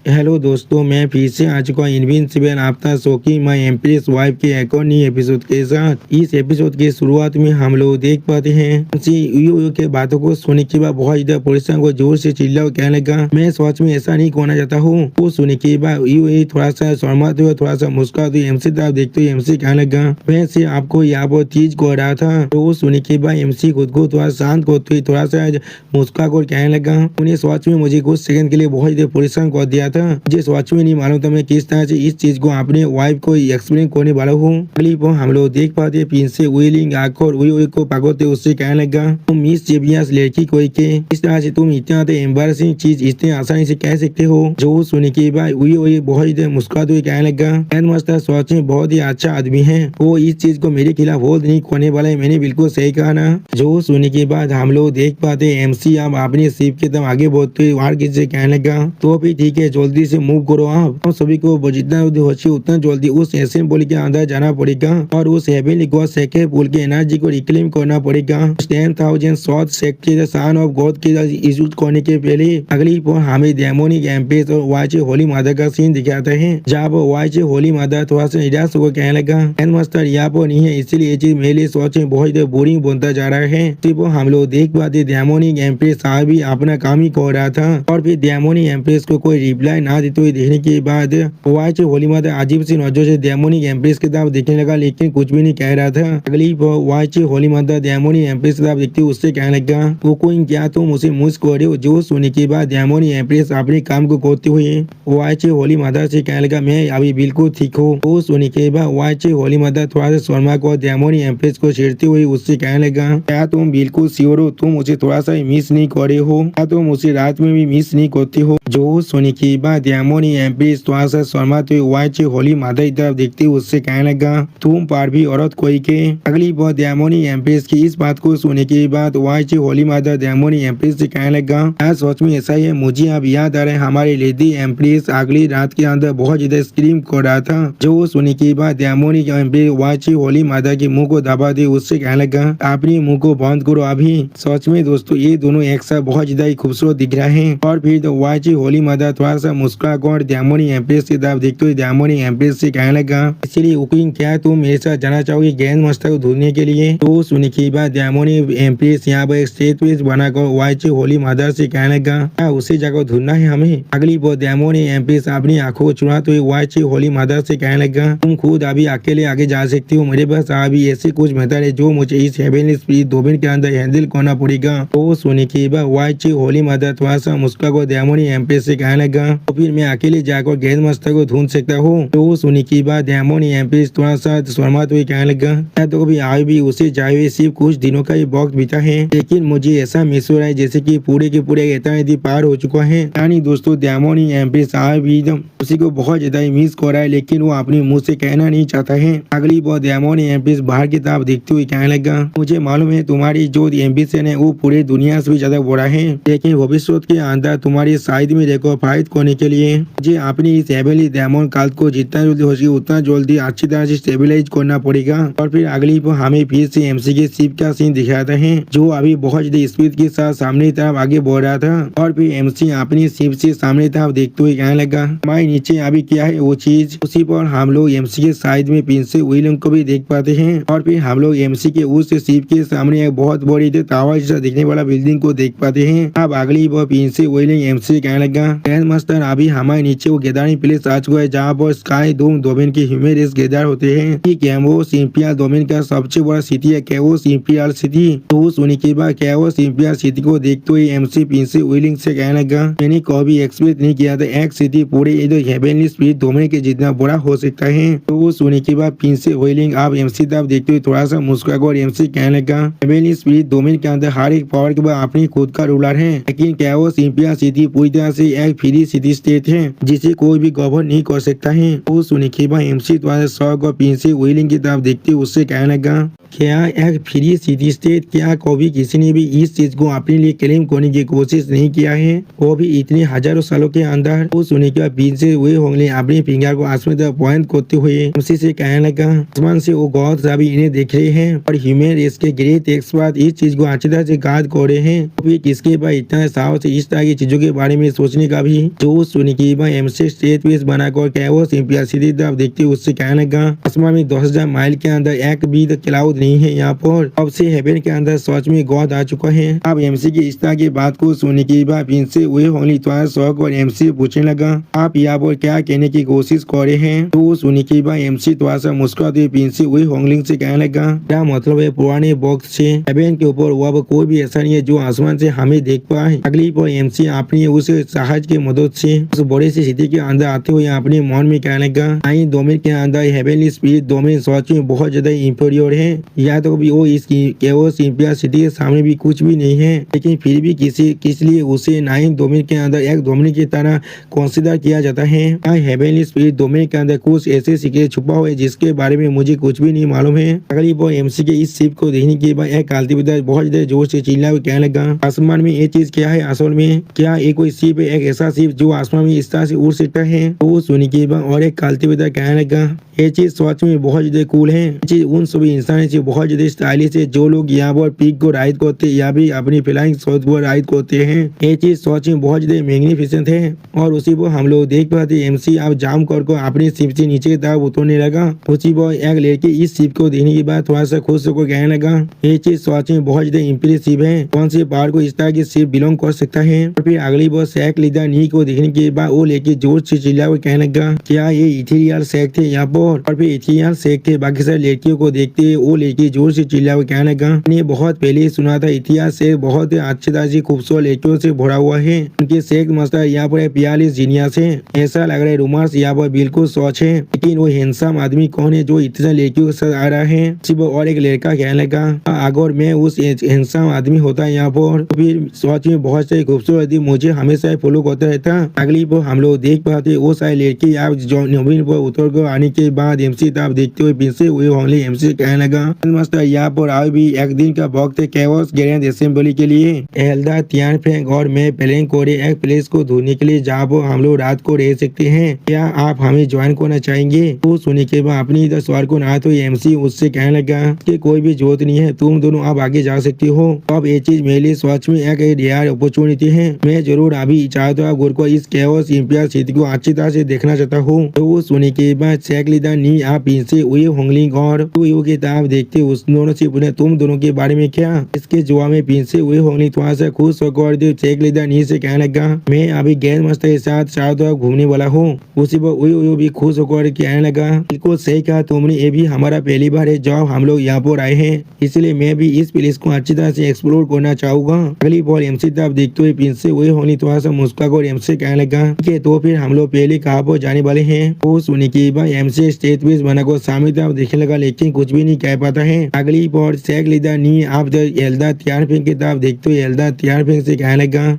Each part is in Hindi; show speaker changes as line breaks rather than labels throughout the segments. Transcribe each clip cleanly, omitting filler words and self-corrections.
हेलो दोस्तों, मैं फिर से आ चुका हूँ इनविंसिबल आफ्टर शोकी माई एम्प्रेस वाइफ के एक और नई एपिसोड के साथ। इस एपिसोड की शुरुआत में हम लोग देख पाते हैं यूयू के बातों को सुनने के बाद बहुत ज्यादा पुलिस को जोर से चिल्ला कहने लगा, मैं सच में ऐसा नहीं कहना चाहता हूँ। वो सुनने के बाद यू थोड़ा सा शर्माते हुए थोड़ा सा मुस्कुराते हुए एमसी तरफ देखते हुए एमसी कहने लगा, वैसे आपको यहाँ पर चीज कह रहा था। तो वो सुनने के बाद एमसी खुद को थोड़ा शांत करते हुए थोड़ा सा मुस्कुरा कर कहने लगा, उन्हें सच में मुझे कुछ सेकंड के लिए बहुत ज्यादा परेशान कर दिया था। मुझे सच में नहीं मालूम था मैं किस तरह से इस चीज को अपने वाइफ को एक्सप्लेन करने वाला हूँ। अगली पर हम लोग देख पाते प्रिंस से विलिंग आकर वही को पकड़ते उससे कहने लगा, तुम मिस जेबियास लड़की कोई के इस तरह से तुम इतना एम्बारसिंग चीज इतने आसानी से कह सकते हो। जो सुनने के बाद वही बहुत ही मुस्कुराते हुए कहने लगा, मास्टर सच में बहुत ही अच्छा आदमी है, वो इस चीज को मेरे खिलाफ वोट नहीं करने वाला है, मैंने बिल्कुल सही कहा ना। जो सुनने के बाद हम लोग देख पाते एमसी अब अपनी शिप के तरफ आगे बढ़ते हुए वहां किसी से कहने लगा, तो भी ठीक है जल्दी से मूव करो आप सभी को जितना हो उतना जल्दी उस असेंबली के अंदर जाना पड़ेगा और उस हेवनली गॉड सेक्रेट पूल की एनर्जी को रिक्लेम करना पड़ेगा। 10,000 shot secret son of god के यूज करने के पहले अगली पर हमें डेमोनिक एम्प्रेस और वाइचे होली माता का सीन दिखाते हैं, जहाँ पर वाइचे होली माता थोड़ा सा निराश होकर कहने लगा, मास्टर यहाँ पर नहीं है, इसीलिए ये चीज मेरे लिए सोच में बहुत बोरिंग बनता जा रहा है। सिर्फ हम लोग देख पाते डेमोनिक एम्प्रेस साहब भी अपना काम ही कर रहा था और फिर डेमोनिक एम्प्रेस को कोई रिप्लाई ना देते हुए देखने के बाद वाइचे होली माता अजीब सी नजरों से डेमोनिक एम्प्रेस की तरफ देखने लगा, लेकिन कुछ भी नहीं कह रहा था। अगली वाइचे होली माता डेमोनिक एम्प्रेस की तरफ देखते हुए उससे कहने लगा, वो कोई क्या तुम उसे मुझ कर रहे हो। जो सुनने के बाद डेमोनिक एम्प्रेस अपने काम को करते हुए वाइचे होली माता से कहने लगा, मैं अभी बिल्कुल ठीक हूँ। वो सुनने के बाद वाइचे होली माता थोड़ा सा शर्मा को डेमोनिक एम्प्रेस को छेड़ते हुए उससे कहने लगा, क्या तुम बिल्कुल श्योर हो तुम मुझे थोड़ा सा मिस नहीं कर रहे हो, क्या तुम उसे रात में भी मिस नहीं करते हो। जो सुनने के बाद डेमोनिक एम्प्रेस थोड़ा सा शर्माते हुए वाइचे होली माता की तरफ देखते हुए उससे कहने लगा, तुम पर भी औरत कोई के। अगली बार डेमोनिक एम्प्रेस की इस बात को सुनने के बाद वाइचे होली माता डेमोनिक एम्प्रेस से कहने लगा, क्या सच में ऐसा ही है। मुझे अब याद आ रहा है हमारी लेडी एम्प्रेस अगली रात के अंदर बहुत ज्यादा स्क्रीम कर रहा था। जो सुनने के बाद डेमोनिक एम्प्रेस वाइचे होली माता के मुंह को दबा दे उससे कहने लगा, अपने मुंह को बंद करो अभी। सच में दोस्तों ये दोनों एक साथ बहुत ज्यादा ही खूबसूरत दिख रहे हैं। और फिर तो वाइचे होली माता थोड़ा सा मुस्कुरा कर डेमोनिक एम्प्रेस की तरफ देखते हुए डेमोनिक एम्प्रेस से कहने लगा, इसलिए कुकिंग क्या तुम मेरे साथ जाना चाहोगे ग्रैंड मास्टर को ढूंढने के लिए। तो सुनने के बाद डेमोनिक एम्प्रेस यहाँ पर एक स्टेज बनाकर वाइचे होली माता से कहने लगा, क्या उसे जाकर ढूंढना है हमें। अगली बार डेमोनिक एम्प्रेस अपनी आंखों को चुराते हुए वाइचे होली माता से कहने लगा, तुम खुद अभी अकेले आगे जा सकती हो, मेरे पास अभी ऐसे कुछ मेथड है जो मुझे इस हेवनली स्पिरिट डोमेन के अंदर हैंडल करना पड़ेगा। तो सुनने के बाद वाइचे होली माता थोड़ा सा मुस्कुरा कर डेमोनिक एम्प्रेस से कहने लगा, तो फिर मैं अकेले जाकर ग्रैंड मास्टर को ढूंढ सकता हूँ। तो सुनने के बाद डेमोनिक एम्प्रेस थोड़ा सा शर्माते हुए कहने लगा, क्या तो कभी आए भी उसे जाए हुए सिर्फ कुछ दिनों का ही वक्त बीता है, लेकिन मुझे ऐसा महसूस हो रहा है जैसे कि पूरे के पूरे इतना पार हो चुका है। यानी दोस्तों डेमोनिक एम्प्रेस आए भी उसी को बहुत ज्यादा मिस कर रहा है, लेकिन वो अपने मुंह से कहना नहीं चाहता है। अगली बार डेमोनिक एम्प्रेस बाहर की तरफ देखते हुए कहने लगा, मुझे मालूम है तुम्हारी जो एम्बिशन है वो पूरी दुनिया से भी ज्यादा बड़ा है, लेकिन भविष्य के अंदर तुम्हारी साइड में देखो फाइट करने के लिए मुझे अपनी इस हेवनली डेमन काल को जितना जल्दी हो सके उतना जल्दी अच्छी तरह से स्टेबलाइज करना पड़ेगा। और फिर अगली पर हमें फिर से एमसी के शिप का सीन दिखाते हैं, जो अभी बहुत ज्यादा स्पीड के साथ सामने की तरफ आगे बढ़ रहा था। और फिर एमसी अपनी शिप से सामने की तरफ देखते हुए कहने लगा, हमारे नीचे अभी क्या है वो चीज। उसी पर हम लोग एमसी के साइड में प्रिंस विलियम को भी देख पाते हैं। और फिर हम लोग एमसी के उस शिप के सामने एक बहुत बड़ी टावर जैसा दिखने वाला बिल्डिंग को देख पाते हैं। अब अगली बार प्रिंस विलियम एमसी कहने लगा, ग्रैंड मास्टर अभी हमारे नीचे वो गैदरिंग प्लेस आ चुका है, जहाँ पर स्काई डोम डोमेन के ह्यूमन रेस गैदर होते हैं। कैवोस इंपिरियल डोमेन का सबसे बड़ा सिटी है कैवोस इंपिरियल सिटी। तो सुनने के बाद कैवोस इंपिरियल सिटी को देखते हुए एमसी प्रिंस विलियम से कहने लगा, मैंने कभी एक्सपेक्ट नहीं किया था एक सिटी पूरे हेवनली स्पिरिट डोमेन के जितना बड़ा हो सकता है। तो सुनने के बाद प्रिंस विलियम आप एमसी तरफ देखते हुए थोड़ा सा मुस्कुरा कर एमसी कहने लगा, हेवनली स्पिरिट डोमेन के अंदर हर एक पावर के बाद अपनी खुद का रूलर है, लेकिन कैवोस इंपिरियल सिटी पूरी तरह से एक फ्री सिटी स्टेट है जिसे कोई भी गवर्न नहीं कर सकता है। तो सुनने के बाद एमसी द्वारा शौक और प्रिंस विलियम की तरफ देखते उससे कहने लगा, क्या एक फ्री सिटी स्टेट, क्या कभी किसी ने भी इस चीज को अपने लिए क्लेम करने की कोशिश नहीं किया है, वो भी इतने हजारों सालों के अंदर। वो सुनने के बाद पीछे हुए होंगे अपने फिंगर को आसमान तरफ पॉइंट करते हुए एमसी से कहने लगा, आसमान से वो गॉड सभी इन्हें देख रहे हैं और ह्यूमन रेस के ग्रेट एक्सपर्ट इस चीज को अच्छी तरह से गाद कर रहे हैं। तो फिर किसके पास इतना साहस इस तरह की चीजों के बारे में सोचने का भी। जो सुनी की एमसी स्टेट पीस बनाकर क्या वो सिंपलिसिटी तरफ देखते उससे कहने लगा, आसमान में 10,000 माइल के अंदर एक भी क्लाउड नहीं है यहाँ पर। अब से हेवन के अंदर सच में गॉड आ चुका है। अब एमसी की इस तरह की बात को सुनने के बाद इनसे हुए होंगे तो शौक और एमसी पूछने लगा, आप यहाँ पर क्या कहने की कोशिश कर रहे हैं। तो सुनने के बाद एमसी थोड़ा सा मुस्कुराते इनसे हुए होंगलिंग से कहने लगा, क्या मतलब है पुराने बॉक्स से हेवन के ऊपर वह कोई भी ऐसा नहीं है जो आसमान से हमें देख पाए। अगली पर एमसी अपनी उस जहाज की मदद से उस बड़े से सिटी के अंदर आते हुए अपने मन में कहने लगा, डोमेन के अंदर हेवनली स्पिरिट डोमेन सच में बहुत ज्यादा इंफीरियर है। या तो भी वो इस इंपियर सिटी के सामने भी कुछ भी नहीं है, लेकिन फिर भी किस लिए उसे 9 डोमेन के अंदर एक डोमेन की तरह कंसीडर किया जाता है। हेवनली स्पिरिट डोमेन के अंदर कुछ ऐसे सीक्रेट छुपा हुआ है जिसके बारे में मुझे कुछ भी नहीं मालूम है। अगली बार एमसी के इस शिप को देखने के बाद एक कल्टिवेटर बहुत ज्यादा जोर से चिल्ला हुआ कहने लगा, आसमान में ये चीज क्या है असल में, क्या ये कोई शिप है, एक ऐसा शिप जो आसमान में इस तरह से उड़ सकता है। वो सुनी के बाद और एक कल्टिवेटर कहने लगा, ये चीज सच में बहुत ज्यादा कूल है। ये चीज उन सभी इंसान से बहुत ज्यादा स्टाइलिश है जो लोग यहाँ पर पीक को राइड करते या भी अपनी फ्लाइंग शॉट पर राइड करते हैं। ये चीज सच में बहुत ज्यादा मैग्निफिसेंट है। और उसी पर हम लोग देख पाते एमसी अब जाम कर अपनी शिप से नीचे की तरफ उतरने लगा। उसी पर एक लड़की इस शिप को देखने के बाद थोड़ा सा खुश होकर कहने लगा, ये चीज सच में बहुत ज्यादा इम्प्रेसिव है, कौन से पहाड़ को इस तरह की शिप बिलोंग कर सकता है। और फिर अगली बार शेख लीडर नी को देखने के बाद वो लेके जोर से चिल्ला कर कहने लगा, क्या ये इथेरियल शेख थे यहाँ पर। और फिर इथेरियल शेख थे बाकी सारी लड़कियों को देखते वो लेके जोर से चिल्ला कर कहने लगा, मैंने बहुत पहले सुना था इतिहास से बहुत अच्छी तरह से खूबसूरत लड़कियों से भरा हुआ है। उनके शेख मास्टर यहाँ पर 42 जीनियस है। ऐसा लग रहा है रूमर्स यहाँ पर बिल्कुल सच है, लेकिन वो हैंडसम आदमी कौन है जो इतने लड़कियों के साथ आ रहा है। सिर्फ और एक लड़का कहने लगा, अगर मैं उस हैंडसम आदमी होता यहाँ पर तो फिर सच में बहुत सारी खूबसूरत मुझे हमेशा फॉलो करता रहता। अगली बार हम लोग देख पाते वो सारी लड़की आप जमीन पर उतर कर आने के बाद एमसी तरफ देखते हुए पीछे हुए होंगे एमसी कहने लगा, मास्टर यहाँ पर आओ भी एक दिन का वक्त है कैओस ग्रैंड असेंबली के लिए। एल्दा तियान फेंग और मैं प्लान करे एक प्लेस को ढूंढने के लिए जहाँ पर हम लोग रात को रह सकते हैं, क्या आप हमें ज्वाइन करना चाहेंगे। तो सुनने के बाद अपनी इधर सवाल को ना तो एमसी उससे कहने लगा कि कोई भी जरूरत नहीं है, तुम दोनों अब आगे जा सकती हो। अब ये चीज मेरे लिए सच में एक रेयर अपॉर्चुनिटी है। मैं जरूर अभी चाहता हूँ गुरु को इस कैओस इंपियर सिटी को अच्छी तरह से देखना चाहता हूँ। तो वो सुनने के बाद शेख लीडर नी आप इनसे हुए होंगलिंग और किताब देखते उस दोनों से पूछे तुम दोनों के बारे में क्या। इसके जवाब में पीछे हुए होंगलिंग थोड़ा सा खुश होकर शेख लीडर नी से कहने लगा, मैं अभी गैर मास्टर के साथ चारों घूमने वाला हूँ। उसी पर भी खुश होकर कहने लगा, बिल्कुल सही कहा तुमने, ये भी हमारा पहली बार है जब हम लोग यहाँ पर आए हैं, इसलिए मैं भी इस प्लेस को अच्छी तरह से एक्सप्लोर करना चाहूंगा। अगली बार एमसी तरफ देखते हुए पीछे हुए होंगलिंग थोड़ा सा मुस्कुराकर एमसी कहने लगा, तो फिर हम लोग पहले कहाँ पर जाने वाले हैं। वो सुनी की बात एमसी स्टेट पीस बनाकर सामने तरफ देखने लगा, लेकिन कुछ भी नहीं कह पाता है। अगली बार शेख लीडर नी आप एल्दा तियान फेंग की तरफ देखते हुए एल्दा तियान फेंग से कहने लगा,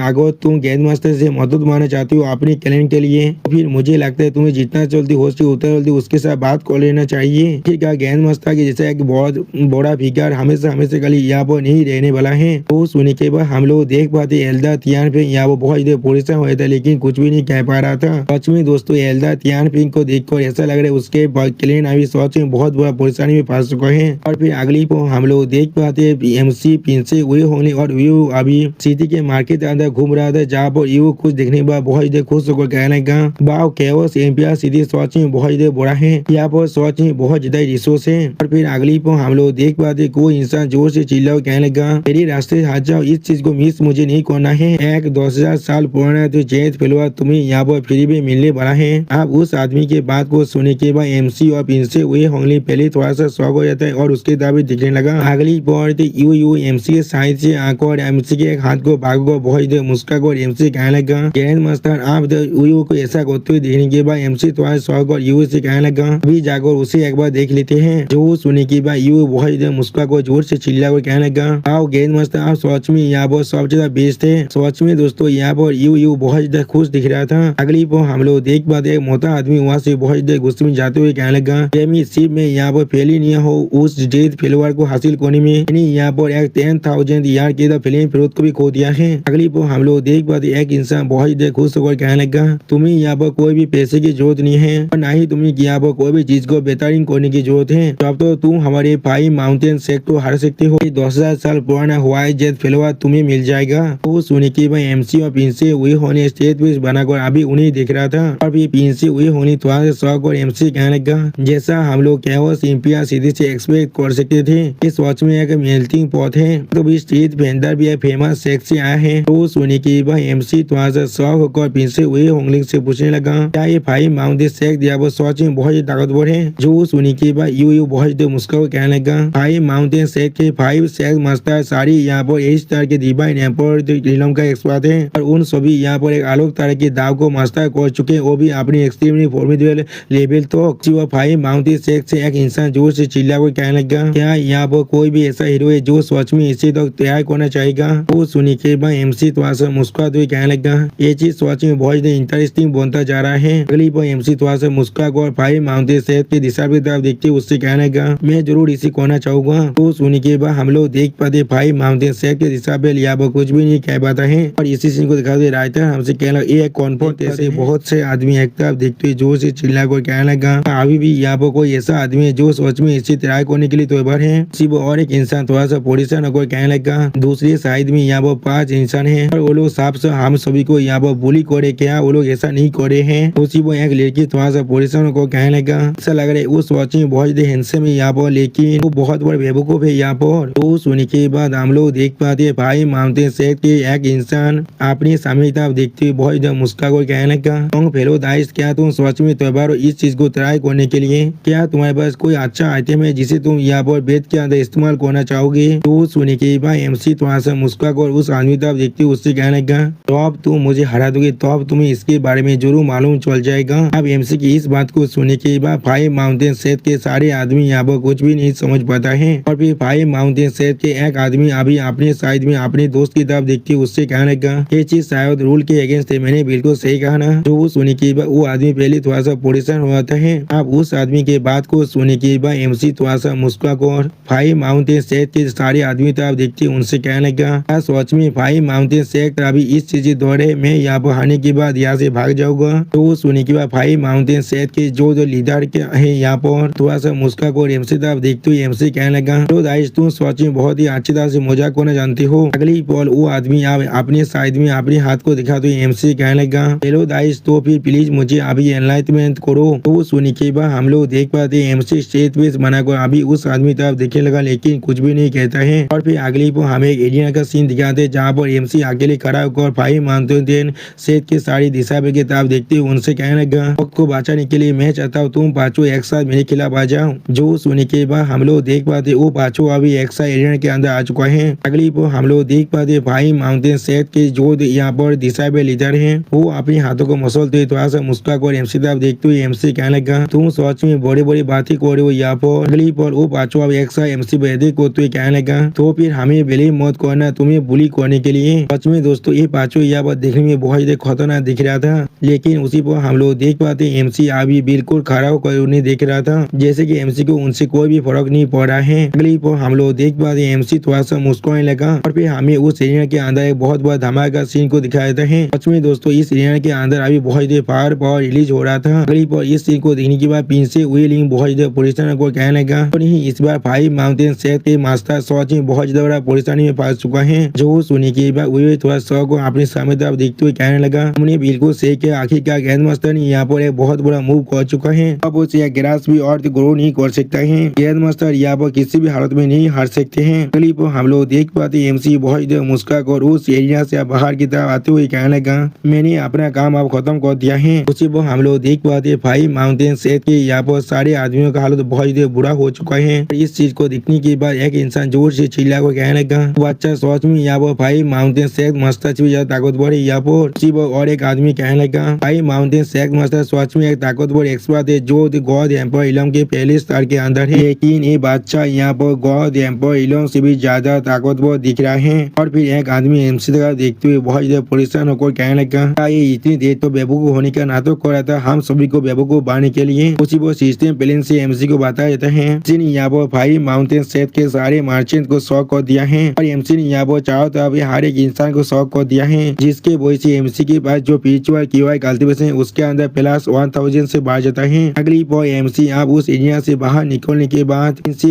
अगर तुम गेंद मास्टर से मदद मांगना चाहती हो अपनी क्लैन के लिए तो फिर मुझे लगता है तुम्हें जितना जल्दी हो सके उतना जल्दी उसके साथ बात कर लेना चाहिए। ठीक है, गेंद मास्टर की जैसे एक बहुत बड़ा फिगर हमेशा कल यहाँ पर नहीं रहने वाला है। तो सुनने के बाद हम लोग देख पाते एल्दा तियान फेंग यहाँ पर बहुत ज्यादा परेशान हुआ था, लेकिन कुछ भी नहीं कह पा रहा था। सच में दोस्तों एल्दा तियान फेंग को देखकर ऐसा लग रहा है उसके क्लैन अभी सच में बहुत बड़ा परेशानी में फंस चुका है। और फिर अगली को हम लोग देख पाते एमसी पीछे हुए होने और व्यू अभी सिटी के मार्केट के अंदर घूम रहा था, जहाँ पर यू कुछ देखने के बाद बहुत ज्यादा खुश होकर कहने लगा, वाओ कैओस इंपियर सिटी सच में बहुत ज्यादा बड़ा है, यहाँ पर सच में बहुत ज्यादा रिसोर्स है। और फिर अगली को हम लोग देख पाते कोई इंसान जोर से चिल्ला कहने लगा, मेरे रास्ते से हट जाओ, इस चीज को मिस मुझे नहीं करना है। एक 10,000 साल पुराना तो जेंट फिलवा तुम्हें यहाँ पर फ्री में मिलने वाला है। आप उस आदमी के बात को सुनने के बाद एमसी और इनसे हुए होंगली पहले थोड़ा सा शौक हो जाता है और उसके दावे दिखने लगा। अगली बार यू एमसी के साइड से आकर एमसी के हाथ को भागो बहुत मुस्का और एमसी कहने लगा, ग्रैंड मास्टर आप यू को ऐसा करते हुए देखने के बाद एमसी थोड़ा शौक और यू से कहने लगा, अभी जाकर उसे एक बार देख लेते हैं। जो सुनने के बाद यू बहुत मुस्का को जोर से चिल्ला कर कहने लगा, आओ ग्रैंड मास्टर आप सच में यहाँ पर सब ज्यादा बेस्ट है। सच में दोस्तों यहाँ पर यू बहुत ज्यादा खुश दिख रहा था। अगली पर हम लोग देख पाते मोटा आदमी वहाँ से बहुत ज्यादा गुस्से में जाते हुए कहने लगा, शिप में यहाँ पर फेल ही नहीं हो उस डेथ फेलोवर को हासिल करने में यहाँ पर एक 10,000 ईयर के फिल्म फिरोज को भी खो दिया है। अगली पर हम लोग देख पाते एक इंसान बहुत ही खुश होकर कहने लगा, तुम्हें यहाँ पर कोई भी पैसे की जरूरत नहीं है और न ही तुम्हें यहाँ पर कोई भी चीज को बेहतरीन करने की जरूरत है। तो अब तो तुम हमारे 5 माउंटेन सेक को हार सकते हो। 10,000 साल पुराना हुआ जेट फेलोवर तुम्हें मिल जाएगा। वो सुनी की भाई एमसी और पिंसी हुई होने स्टेज पे बनाकर अभी उन्हें देख रहा था और फिर पिंसी हुई होनी थोड़ा सा शौक और एमसी कहने लगा, जैसा हम लोग कैओस इंपियर सीधी से एक्सपेक्ट कर सकते थे। इस वॉच में एक मेल्टिंग पॉट है तो भी स्ट्रीट वेंडर भी फेमस सेक्स से आया है। तो सुनी की भाई एमसी थोड़ा सा शौक होकर पिंसी हुई होंगलिंग से पूछने लगा, क्या ये 5 माउंटेन सेक दिया वो सच में बहुत ही ताकतवर है। जो सुनी की भाई यू बहुत मुस्कुरा कहने लगा, 5 माउंटेन सेक के 5 सेक मास्टर सारी यहाँ पर इस तरह के डिवाइन एम्पायर का एक्सपर्ट है और उन सभी यहाँ पर एक अलग तरह के दाव को मास्टर कर चुके, वो भी अपनी एक्सट्रीमली फॉर्मिडेबल लेवल तो 5 माउंटेन सेक से एक इंसान जोर से चिल्ला कर कहने लगा, क्या यहाँ पर कोई भी ऐसा हीरो है जो सच में इसी तक तैयार करना चाहेगा। वो सुनी के बाद एमसी थोड़ा सा मुस्कुराते हुए कहने लगा, ये चीज सच में बहुत इंटरेस्टिंग बनता जा रहा है। अगली बार एमसी थोड़ा सा मुस्कुरा कर 5 माउंटेन सेक की दिशा की तरफ देखते उससे कहने लगा, मैं जरूर इसे करना चाहूंगा। तो सुनी के बाद हम लोग देख पाते 5 माउंटेन सेक के दिशा पे यहाँ पर कुछ भी नहीं कह पाता है और इसी सीन को दिखाते राइटर हमसे कहने लगा, ये कॉन्फर्ट ऐसे बहुत से आदमी एक तरफ देखते हुए जोर से चिल्ला कर कहने लगा, अभी भी यहाँ पर कोई ऐसा आदमी है जो सच में इसी तरह करने के लिए तैयार है। सिर्फ और एक इंसान थोड़ा सा परेशान होकर कहने लगा, दूसरी साइड में यहाँ पर 5 इंसान है और वो लोग साफ से हम सभी को यहाँ पर बुली करे, क्या वो लोग ऐसा नहीं करे हैं। उसी वो एक लड़की थोड़ा सा परेशान होकर कहने लगा, ऐसा लग रहा है उस वॉच में बहुत हैंडसम है यहाँ पर, लेकिन वो बहुत बड़ा बेवकूफ है यहाँ पर। तो सुनने के बाद हम लोग देख पाते 5 माउंटेन सेक के एक इंसान अपनी सामने तरफ देखते हुए बहुत मुस्कुरा कर कहने लगा, फेलो दाइस, क्या तुम सच में तैयार हो इस चीज को ट्राई करने के लिए? क्या तुम्हारे पास कोई अच्छा आइटम है जिसे तुम यहाँ पर बेड के अंदर इस्तेमाल करना चाहोगे? तो सुनने के बाद एमसी थोड़ा सा मुस्कुरा कर उस आदमी तरफ देखते उससे कहने लगा, तो अब तुम मुझे हरा दोगे तो अब तुम्हें इसके बारे में जरूर मालूम चल जाएगा। अब एमसी की इस बात को सुनने के बाद 5 माउंटेन सेट के सारे आदमी यहाँ पर कुछ भी नहीं समझ पाता है और फिर 5 माउंटेन सेट के एक आदमी अभी अपने साइड में अपने दोस्त की तरफ देखते उससे कहने लगा, ये चीज शायद रूल के अगेंस्ट है, मैंने बिल्कुल सही कहा ना। जो वो सुनने के बाद वो आदमी पहले थोड़ा सा परेशान हो जाता है। अब उस आदमी के बात को सुनने के बाद एमसी थोड़ा सा मुस्कुरा कर 5 माउंटेन सेट के सारे आदमी तरफ देखते उनसे कहने लगा, सोच में 5 माउंटेन सेट अभी इस चीज दौरे में यहाँ पर आने के बाद यहाँ से भाग जाऊंगा। तो वो सुनने के बाद 5 माउंटेन सेट के जो लीडर के है यहाँ पर थोड़ा सा मुस्कुरा कर एमसी तरफ देखते हुए एमसी कहने लगा, तो दाइश तुम सच में बहुत ही अच्छी तरह से मजाक करना जानते हो। अगली पल वो आदमी अपने साइड में अपने हाथ को दिखाते हुए एमसी कहने लगा, हेलो दाइश, तो फिर प्लीज मुझे अभी एनलाइटमेंट करो। तो वो सुनने के बाद हम लोग देख पाते एमसी स्टेज पे बनाकर अभी उस आदमी तरफ देखने लगा लेकिन कुछ भी नहीं कहता है। और फिर अगली पर हमें एक एरिया का सीन दिखाते जहाँ पर एमसी अकेले खड़ा होकर 5 माउंटेन सेट के सारी दिशा पे की तरफ देखते हुए उनसे कहने लगा, वक्त को बचाने के लिए मैं चाहता हूँ तुम पांचों एक साथ मेरे खिलाफ आ जाओ। जो सुनने के बाद हम लोग देख पाते वो पांचों अभी एक साथ एरिया के अंदर आ चुका है। अगली पर हम लोग देख पाते 5 माउंटेन सेट के जो यहाँ पर दिशा पे लीडर है वो अपने हाथों को मसलते हुए थोड़ा सा मुस्कुरा कर एमसी तरफ देखते हुए एमसी कहने लगा, तुम सच में बड़ी बड़ी बातें कर रहे हो यहाँ पर। अगली पर वो पांचों अब एक साथ एमसी बेदे को कहने लगा, तो फिर हमें बिलीव मत करना तुम्हें बुली करने के लिए। सच में दोस्तों ये पांचों यहाँ पर देखने में बहुत ही खतरनाक दिख रहा था, लेकिन उसी पर हम लोग देख पाते एमसी अभी बिल्कुल खड़ा होकर उन्हें देख रहा था जैसे कि एमसी को उनसे कोई भी फर्क नहीं पड़ रहा है। अगली पर हम लोग देख पाते एमसी थोड़ा सा मुस्कुराने लगा और फिर हमें उस एरिया के अंदर एक बहुत बड़ा धमाका सीन को दिखाया देता है। सच में दोस्तों इस एरिया के अंदर अभी बहुत ही पावर रिलीज हो रहा था। अगली पर इस सीन को देखने के बाद पिंसे विलिंग बहुत ज्यादा परेशान को कहने लगा, और इस बार 5 माउंटेन सेट के मास्टर सच में बहुत ज्यादा बड़ा परेशानी में फंस चुका है। जो सुनने के बाद वही थोड़ा शौक को अपने सामने तरफ देखते हुए कहने लगा, हमने बिल्कुल सही किया, आखिरकार ग्रैंड मास्टर यहाँ पर एक बहुत बड़ा मूव कर चुका है, अब उसे ग्रास भी और ग्रो नहीं कर सकता है। ग्रैंड मास्टर यहाँ पर किसी भी हालत में नहीं हार सकते हैं। अगली पर हम लोग देख पाते एमसी बहुत ज्यादा मुस्कुरा कर उस एरिया से बाहर की तरफ आते हुए कहने लगा, मैंने अपना काम अब खत्म कर दिया है। उसी पर हम लोग देख पाते 5 माउंटेन सेट के यहाँ पर सारे आदमियों का हालत बहुत ज्यादा बुरा हो चुका है। इस चीज को देखने के बाद एक इंसान जोर से चिल्ला कर कहने लगा, वो अच्छा सच में यहाँ पर 5 माउंटेन सेट मास्टर से ज्यादा ताकतवर है यहाँ पर। उसी पर और एक आदमी कहने लगा, 5 माउंटेन सेट मास्टर सच में एक ताकतवर एक्सपर्ट है जो गॉड एम्पायर इलम के पहले स्तर के अंदर है, लेकिन ये बादशाह यहाँ पर गॉड एम्पायर इलम से भी ज्यादा ताकतवर दिख रहा है। और फिर एक आदमी एमसी तरफ देखते हुए बहुत ज्यादा परेशान होकर कहने लगा, ये इतनी देर तो बेवकूफ होने का नाटक कर रहा था हम सभी को बेवकूफ बनाने के लिए। उसी वो सिस्टम प्लेन से एमसी को बताया जाता है हैं। एमसी ने यहाँ पर 5 माउंटेन सेट के सारे मर्चेंट को शॉक कर दिया है और एमसी ने यहाँ पर चारों तरफ हर एक इंसान को शॉक कर दिया है, जिसके वजह से एमसी के पास जो पिछुआ QI कल्टीवेशन है उसके अंदर प्लस 1000 से बढ़ जाता है। अगली पर एमसी आप उस एरिया से बाहर निकलने के बाद इनसे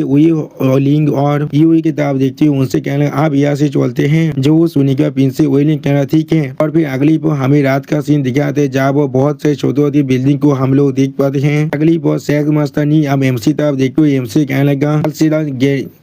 लिंग और यूई की तरफ देखते हुए उनसे कहना आप यहाँ से चलते हैं। जो सुनी का पिन से लिंग कहना ठीक है। और फिर अगली पर हमें रात का सीन दिखाते हैं जहाँ वो बहुत से छोटी बिल्डिंग को हम लोग देख पाते हैं। अगली पर शेख मस्तानी अब एमसी तरफ देखते हुए एमसी कहने लगा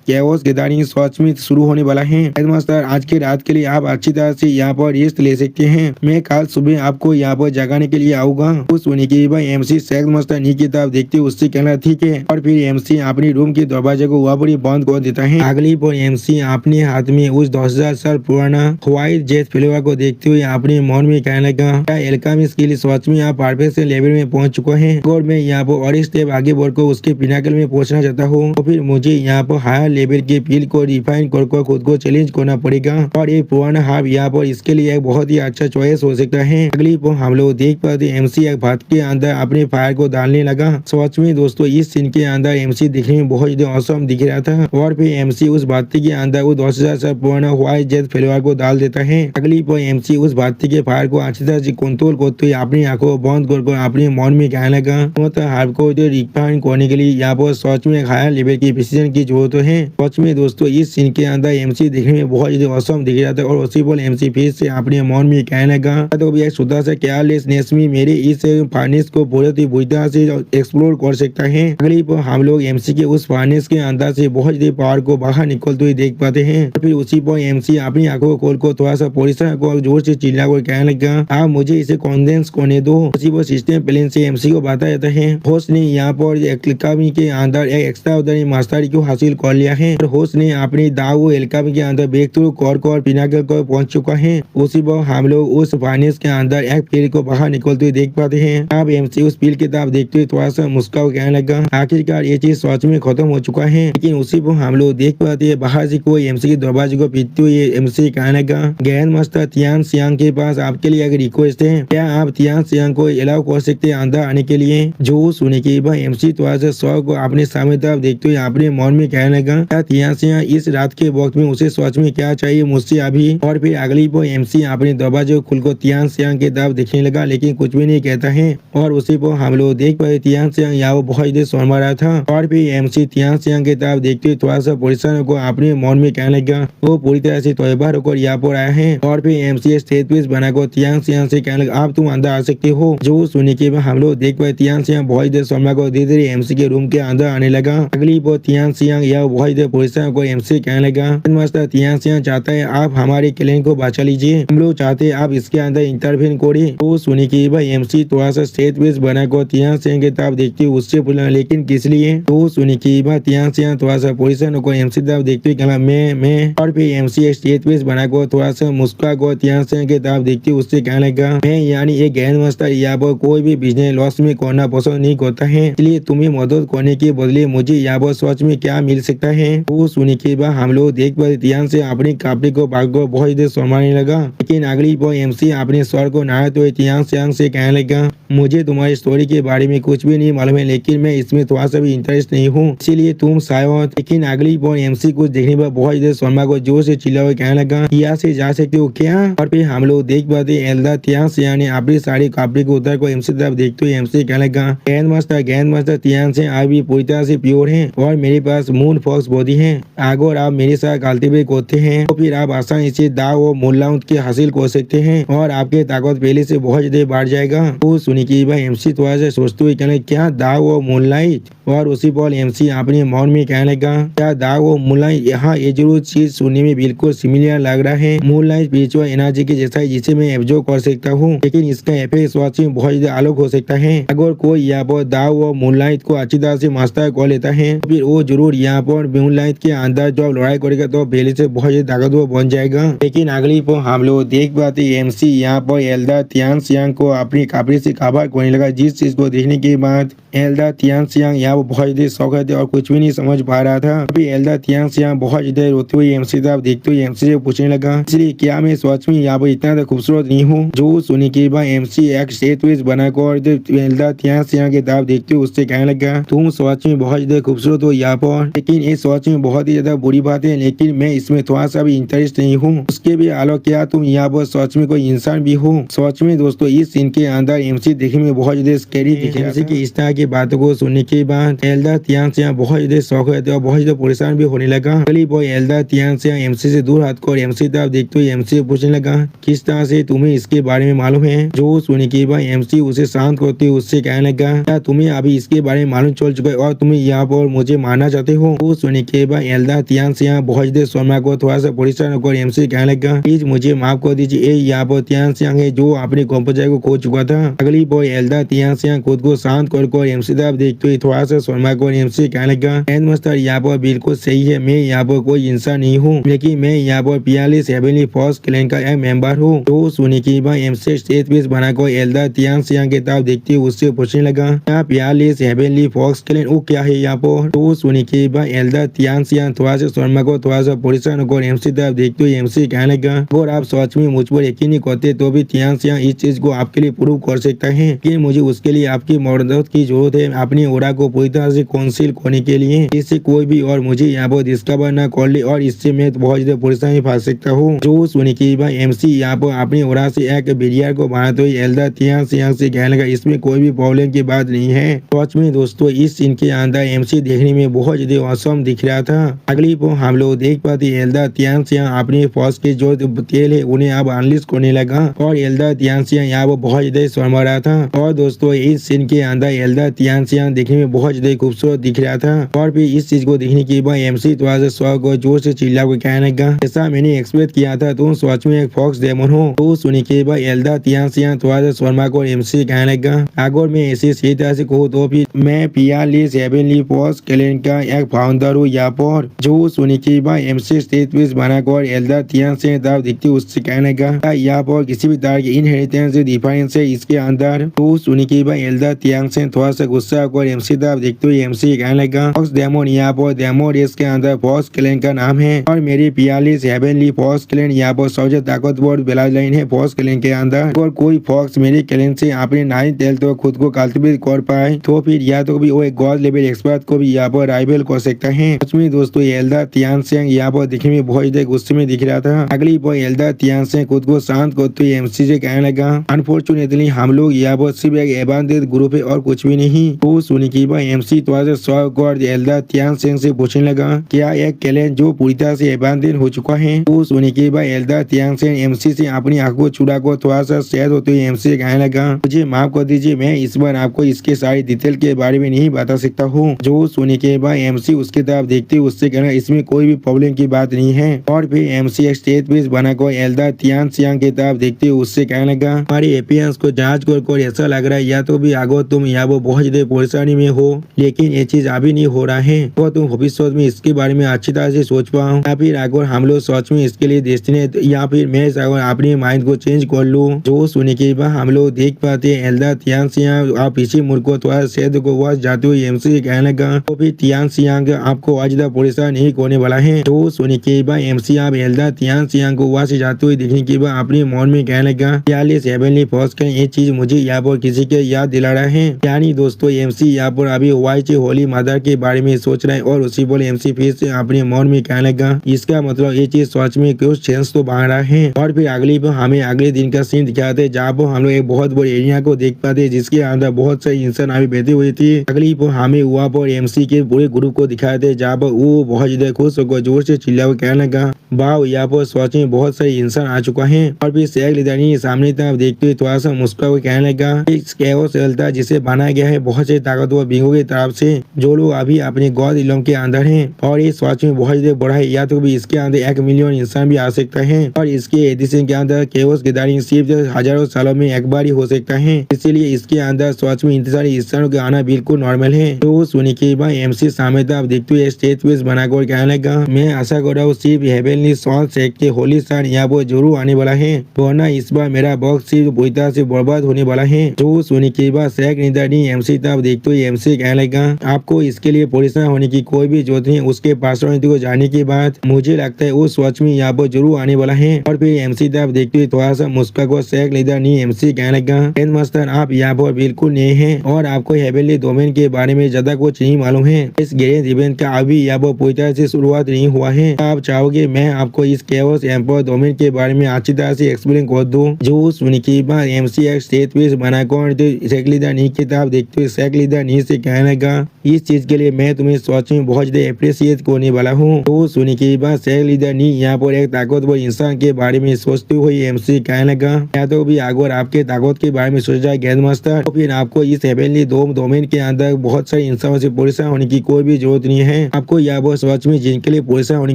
कैओस गैदरिंग सच में शुरू होने वाला है। हेडमास्टर आज की रात के लिए आप अच्छी तरह से यहाँ पर रेस्ट ले सकते हैं। मैं कल सुबह आपको यहाँ पर जगाने के लिए आऊंगा। उस सुनी के बाद एमसी शेख मस्तानी की तरफ देखते उससे कहना ठीक है और फिर एमसी अपनी रूम के दरवाजे को वहाँ पर ही बंद कर देता है। अगली पर एमसी अपने हाथ में उस 10,000 साल पुराना व्हाइट जेट फ्लेवर को देखते हुए अपने मन में कहने लगा क्या एल्केमी स्किल सच में आप परफेक्शन लेवल में पहुंच चुका है और मैं यहाँ पर और स्टेप आगे बढ़कर उसके पिनाकल में पहुंचना चाहता हूँ तो फिर मुझे यहाँ पर हायर लेवल के फील्ड को रिफाइन कर खुद को चैलेंज करना पड़ेगा और एक पुराना हाफ यहाँ पर इसके लिए एक बहुत ही अच्छा चॉइस हो सकता है। अगली पर हम लोग देख पाते एमसी एक भात के अंदर अपने फायर को डालने लगा। सच में दोस्तों इस सीन के अंदर एमसी दिखने में बहुत ही औसम दिख रहा था और फिर एमसी उस बाती के अंदर वो 10,000 साल पुराना व्हाइट जेट फ्लेवर को डाल देता है। अगली पर एमसी उस बाती के फायर को अच्छी तरह से कंट्रोल करते हुए अपनी आंखों बंद कर अपने मन में कहने लगा तो हाफ को रिफाइन करने के लिए यहाँ पर सच में हायर लेवल की प्रिसीजन की जरूरत है। सच में दोस्तों इस सीन के अंदर एमसी देखने में बहुत ही औसम दिख रहा था और उसी पर एमसी फिर से अपने मन में कहने लगा तो भी एक छोटा सा केयरलेसनेस में मेरे इस फार्नेस को बहुत ही बुरी तरह से एक्सप्लोर कर सकता है। अगली पर हम लोग एमसी के उस फार्नेस के अंदर से बहुत ही पावर को बाहर निकलते हुए देख पाते हैं। फिर उसी पर एमसी अपनी आंखों को खोल को थोड़ा सा परिसर को जोर से चिल्ला कर कहने लगा आप मुझे इसे कॉन्डेंस करने दो। उसी पर सिस्टम प्लेन से एमसी को बताया जाता है होस्ट ने यहाँ पर एल्केमी के अंदर एक एक्स्ट्रा ऑर्डिनरी मास्टरी को हासिल कर लिया है और होस्ट ने अपनी दाव एल्केमी के अंदर ब्रेक थ्रू कर पिनाकल को पहुंच चुका है। उसी पर हम लोग उस फार्नेस के अंदर एक फील्ड को बाहर निकलते हुए देख पाते हैं। अब एमसी उस फील्ड की तरफ देखते हुए थोड़ा सा मुस्कुरा कहने लगा आखिरकार ये चीज सच में खत्म हो चुका है। लेकिन उसी पर हम लोग देख पाते हैं बाहर से कोई एमसी के दरवाजे को पीटते हुए एमसी कहने लगा ग्रैंड मास्टर तियान सियांग के पास आपके लिए एक रिक्वेस्ट है, क्या आप तियान सियांग को अलाउ कर सकते हैं अंदर आने के लिए। जो सुने के बाद एमसी थोड़ा सा शौक को अपने सामने तरफ देखते हुए अपने मन में कहने लगा क्या तियान सियांग इस रात के वक्त में उसे सच में क्या चाहिए मुझसे अभी। और फिर अगली पर एमसी अपने दरवाजे को खुलकर तियान सियांग के तरफ देखने लगा लेकिन कुछ भी नहीं कहता है और उसी पर हम लोग देख पाए तियान सियांग यहाँ वो बहुत देर शर्मा रहा था और फिर एमसी तियान सियांग के तरफ देखते हुए थोड़ा सा परेशान को अपने मन में कहने लगा वो पूरी तरह से तैयार होकर यहाँ पर आया है और फिर एमसी स्टेज पीस बनाकर तियान सियांग से कहने लगा आप तुम अंदर आ सकते हो। जो सुनने के बाद हम लोग देख पाए तियान सियांग बहुत देर शर्मा को धीरे धीरे एमसी के रूम के अंदर आने लगा। अगली पर तियान सियांग यह बहुत देर परेशान को एमसी कहने लगा मास्टर तियान सियांग चाहता है आप हमारे क्लैन को बचा लीजिए, हम लोग चाहते हैं आप इसके अंदर इंटरफेयर करें। तो सुनी की भाई एमसी थोड़ा सा स्टेज पेस बनाकर तियान सियांग की तरफ देखते हुए उससे बोला लेकिन किस लिए। तो सुनी की भाई तियान सियांग थोड़ा सा परेशान होकर एमसी तरफ देखते हुए कहला मैं और फिर एमसी स्टेज पेस बनाकर थोड़ा सा मुस्कुरा कर तियान सियांग की तरफ देखते हुए उससे कहने लगा मैं यानी एक ग्रैंड मास्टर यहाँ पर कोई भी बिजनेस लॉस में करना पसंद नहीं करता है, इसलिए तुम्हें मदद करने के बदले मुझे यहाँ पर सच में क्या मिल सकता है। वो सुनी के बाद हम लोग देख पाते तियान से अपनी कपड़े को भाग कर बहुत देर शर्माने लगा। लेकिन अगली पर एमसी अपने स्वर को नहाते हुए तियान सियांग से कहने लगा मुझे तुम्हारी स्टोरी के बारे में कुछ भी नहीं मालूम है लेकिन मैं इसमें थोड़ा सा भी इंटरेस्ट नहीं हूँ, इसीलिए तुम शायद। लेकिन अगली पर एमसी कुछ देखने पर बहुत देर शर्मा को जोर से चिल्ला हुए कहने लगा यहाँ से जा सकते हो क्या। और फिर हम लोग देख पाते एल्दा तियान सियांग ने अपनी सारी कपड़े को उतार को एमसी तरफ देखते हुए एमसी कहने लगा ग्रैंड मास्टर तियान सियांग अभी पूरी तरह से प्योर है और मेरे पास मून फॉक्स बॉडी है, अगर आप मेरे साथ कल्टीवेट करते हैं तो फिर आप आसानी से दाव और मूनलाउट के हासिल कर सकते हैं और आपके ताकत पहले से बहुत ज्यादा बढ़ जाएगा। तो सुनी की भाई एमसी थोड़ा सा सोचते हुए कहने क्या दाव और मूनलाइट। और उसी पर एमसी अपने मन में कहने लगा क्या दाव और मूनलाइट यहाँ ये जरूर चीज सुनने में बिल्कुल सिमिलर लग रहा है। मूनलाइट स्पिरिचुअल एनर्जी के जैसा है जिसे मैं एब्जॉर्ब कर सकता हूँ लेकिन इसका इफेक्ट स्वास्थ्य में बहुत ज्यादा अलग हो सकता है। अगर कोई यहाँ पर दाव और मूनलाइट को अच्छी तरह से मास्टर कर लेता है तो फिर वो जरूर यहाँ पर मूनलाइट के अंदर जब लड़ाई करेगा तो पहले से बहुत ज्यादा ताकतवर बन जाएगा। लेकिन अगली पर हम लोग देख पाते एमसी यहाँ पर एल्डर तियान सियांग को अपनी कपड़े से कवर करने लगा, जिस चीज को देखने के बाद एल्डर तियानसियांग यहाँ पर बहुत ज्यादा शौक थे और कुछ भी नहीं समझ पा रहा था। अभी एल्डर तियानसियांग बहुत ज्यादा रोते हुए एमसी साहब देखते हुए एमसी से पूछने लगा, इसलिए क्या मैं सच में यहाँ पर इतना खूबसूरत नहीं हूँ? जो सुनने के बाद एमसी एक स्टेट पेज बनाकर एल्डर तियानसियांग के दाव देखते हुए उससे कहने लगा, तुम सच में बहुत ज्यादा खूबसूरत हो यहाँ पर, लेकिन ये सच में बहुत ही ज्यादा बुरी बात है, लेकिन मैं इसमें थोड़ा सा भी इंटरेस्ट नहीं हूँ। उसके भी आलोक क्या तुम यहाँ पर सच में कोई इंसान भी हो? सच में दोस्तों इस सीन के अंदर एमसी देखने में बहुत ज्यादा स्कैरी दिखे। एमसी की इस तरह की बातों को सुनने के बाद एल्डर तियानसियांग बहुत ज्यादा शौक रहते और बहुत ज्यादा परेशान भी होने लगा। अगली बॉय एल्डर तियानसियांग एमसी से दूर हटकर एमसी तरफ देखते हुए एमसी से पूछने लगा, किस तरह से तुम्हें इसके बारे में मालूम है? जो सुनने के बाद एमसी उसे शांत करते हुए उससे कहने लगा, क्या तुम्हें अभी इसके बारे में मालूम चल चुका है और तुम्हें यहाँ पर मुझे मारना चाहते हो? वो सुनने के बाद एल्डर तियानसियांग बहुत ज्यादा शर्मा को थोड़ा सा परेशान होकर एमसी कहने लगा, प्लीज मुझे माफ कर दीजिए, यहाँ पर तियानसियांग है जो अपने कंपनी को खो चुका था। अगली बॉय एल्डर तियानसियांग खुद को शांत कर एमसी तरफ देखते हुए थोड़ा सा शर्मा को एमसी कहने लगा, मास्टर यहाँ पर बिल्कुल सही है, मैं यहाँ पर कोई इंसान नहीं हूँ, लेकिन मैं यहाँ पर 42 हेवनली फोर्स क्लैन का एक मेंबर हूँ। तो सुनने के बाद एमसी स्टेज पेज बनाकर एल्डर तियानसियांग की तरफ देखते हुए उससे पूछने लगा, क्या 42 हेवनली फोर्स क्लैन वो क्या है यहाँ पर? तो सुनने के बाद एल्डर तियानसियांग थोड़ा सा शर्मा को थोड़ा सा परेशान होकर एमसी तरफ देखते हुए एमसी कहने लगा, अगर आप सच में मुझ पर यकीन नहीं करते तो भी तियानसियांग इस चीज को आपके लिए प्रूव कर सकता है कि मुझे उसके लिए आपकी मदद की जरूरत है अपनी ओरा को पूरी तरह से काउंसिल करने के लिए, इससे कोई भी और मुझे यहाँ पर डिस्कवर न कर ले और इससे मैं बहुत ज्यादा परेशानी फंस सकता हूँ। जो सुनने के बाद एमसी यहाँ पर अपनी ओरा से एक बिलियर को बनाते हुए एल्डर तियानसियांग से कहने लगा, इसमें कोई भी प्रॉब्लम की बात नहीं है। सच में दोस्तों इस सीन के अंदर एमसी देखने में बहुत ज्यादा औसम दिख रहा था। अगली पर हम लोग देख पाते एल्डर तियानसियांग अपनी फौज के जो तेल है उन्हें अब अनलिस्ट करने लगा और एल्डर तियानसियांग यहाँ पर बहुत ज्यादा शर्मा रहा था। और दोस्तों इस सीन के अंदर एल्डर तियानसियांग देखने में बहुत ज्यादा खूबसूरत दिख रहा था। और फिर इस चीज को देखने के बाद एमसी थोड़ा सा शौक और जोर से चिल्ला कर कहने लगा, ऐसा मैंने एक्सपेक्ट किया था, तुम सच में एक फॉक्स डेमन हो। तो सुनने के बाद एल्डर तियानसियांग थोड़ा सा शर्मा को एमसी कहने लगा, अगर मैं ऐसे सही तरह से कहूँ तो फिर मैं 42 हेवनली फोर्स क्लैन का एक फाउंडर हूँ यहाँ पर। जो सुनने के बाद एमसी स्टेज पेज बनाकर एल्डर तियानसियांग तरफ देखते उससे कहने लगा, यहाँ पर किसी भी तरह की इनहेरिटेंस डिफरेंस है इसके अंदर। तो सुनने के बाद एल्डर तियानसियांग थोड़ा सा गुस्सा होकर एमसी तरफ देखते हुए एमसी कहने लगा, फॉक्स डेमन यहाँ पर डेमन रेस के अंदर फोर्स क्लैन का नाम है और मेरी 42 हेवनली फोर्स क्लैन यहाँ पर सबसे ताकतवर ब्लड लाइन है फोर्स क्लैन के अंदर। और कोई फॉक्स मेरे क्लैन से अपने 9 टेल तो खुद को कल्टिवेट कर पाए तो फिर या तो भी वो एक गॉड लेवल एक्सपर्ट को भी यहाँ पर राइवल कर सकता है। सच में दोस्तों एल्डर तियानसियांग यहाँ पर दिखने में बहुत ज्यादा गुस्से में दिख रहा था। अगली बार एल्डर तियानसियांग खुद को शांत करते हुए एमसी से कहने लगा, अनफॉर्चुनेटली हम लोग यहाँ पर सिर्फ एक एबैंडन्ड ग्रुप है और कुछ भी नहीं। तो सुनने के बाद एमसी थोड़ा सा शॉक और एल्डर तियानसियांग से पूछने लगा, क्या एक क्लैन जो पूरी तरह से एबैंडन हो चुका है? तो सुनने के बाद एल्डर तियानसियांग एमसी से अपनी आंखों चुरा को थोड़ा सा सैड होते हुए एमसी से कहने लगा, मुझे माफ कर दीजिए, मैं इस बार आपको इसके सारी डिटेल के बारे में नहीं बता सकता हूँ। जो सुनने के बाद एमसी उसके तरफ देखते उससे कहना, इसमें कोई भी प्रॉब्लम की बात नहीं है। और फिर एमसी एक स्टेज पेज बनाकर एल्डर तियानसियांग की तरफ देखते उससे कहने लगा, हमारी एपियंस को जांच कर ऐसा लग रहा है या तो भी आगो तुम यहाँ पर बहुत ज्यादा परेशानी में हो, लेकिन ये चीज अभी नहीं हो रहा है तो तुम भविष्य में इसके बारे में अच्छी तरह से सोच पाओ, या फिर अगर हम लोग सच में इसके लिए डेस्टिनेट या फिर मैं अपने माइंड को चेंज कर लूँ। जो सुनने के बाद हम लोग देख पाते हैं एल्डर तियानसियांग आप पीछे मुड़ को थोड़ा शहद को वास जाते हुए एमसी कहने लगा, तो फिर तियानसियांग आपको आज ज्यादा परेशान नहीं करने वाला है। तो सुनने के बाद एमसी आप एल्डर तियानसियांग को वहाँ से जाते हुए देखने के बाद अपने मन में कहने लगा, 42 हेवनली फोर्स का ये चीज मुझे यहाँ पर किसी के याद दिला रहा है। यानी दोस्तों एमसी यहाँ पर अभी वाइट होली मदर के बारे में सोच रहे हैं और उसी बोले एमसी फिर से अपने मन में कहने लगा, इसका मतलब ये चीज सच में कुछ सेंस तो बन रहा है। और फिर अगली पर हमें अगले दिन का सीन दिखाते जहाँ पर हम लोग एक बहुत बड़े एरिया को देख पाते जिसके अंदर बहुत सारे इंसान अभी बैठे हुए थे। अगली पर हमें वहाँ पर एमसी के पूरे ग्रुप को दिखाते जहाँ पर वो बहुत ज्यादा खुश होकर जोर से चिल्ला कहने लगा, वाह यहाँ पर सच में बहुत सारे इंसान आ चुका है। और फिर शेख लिदानी सामने तरफ देखते हुए थोड़ा सा मुस्कुरा हुए कहने लगा, कैओस एल्टा जिसे बनाया गया है बहुत से ताकतवर बींगों की तरफ से जो लोग अभी अपने गॉड इलम के अंदर हैं और ये सच में बहुत ज्यादा बड़ा है, या तो भी इसके अंदर 1 मिलियन इंसान भी आ सकता है और इसके एडिशन के अंदर कैओस गैदरिंग सिर्फ हजारों सालों में एक बार ही हो सकता है, इसीलिए इसके अंदर सच में इतने सारे इंसानों के आना बिल्कुल नॉर्मल है। तो सुनने के बाद एमसी सामने तरफ देखते हुए स्टेज पेज बनाकर कहने लगा, मैं आशा कर रहा हूँ सिर्फ हेवनली सॉल सेक्ट के होली सन यहाँ पर जरूर आने वाला है, वरना इस बार मेरा बॉक्स सिर्फ बुरी तरह से बर्बाद होने वाला है। जो सुनने के बाद शेख निदानी एमसी तब देखते हुए एमसी कहने लगा, आपको इसके लिए परेशान होने की कोई भी जरूरत नहीं। उसके पर्सनालिटी को जानने के बाद मुझे लगता है वो सच में यहाँ पर जरूर आने वाला है। और फिर एमसी तब देखते हुए थोड़ा सा मुस्का को शेख लीडर नहीं एमसी कहने लगा, मास्टर आप यहाँ पर बिल्कुल नए हैं और आपको हेवनली डोमेन के बारे में ज्यादा कुछ नहीं मालूम है। इस गैरेज इवेंट का अभी यहाँ पर पूरी तरह से शुरुआत नहीं हुआ है। आप चाहोगे मैं आपको इस केओस एम्पायर डोमेन के बारे में अच्छी तरह से एक्सप्लेन कर दूं। जो सुनने के बाद एमसी एक स्टेट पीस बनाकर शेख लीडर नहीं किताब देखते हुए शेख लीडर नहीं से कहने लगा, इस चीज के लिए मैं तुम्हें सच में बहुत ज्यादा अप्रिशिएट करने वाला हूँ। तो सुनने के बाद शेख लीडर नहीं यहाँ पर एक ताकतवर इंसान के बारे में सोचते हुए एमसी कहने लगा, या तो भी अगर आपके ताकत के बारे में सोच जाए ग्रैंड मास्टर तो फिर आपको इस हेवनली डोमेन के अंदर बहुत सारे इंसानों से परेशान होने की कोई भी जरूरत नहीं है। आपको यहाँ पर सच में जिनके लिए परेशान होने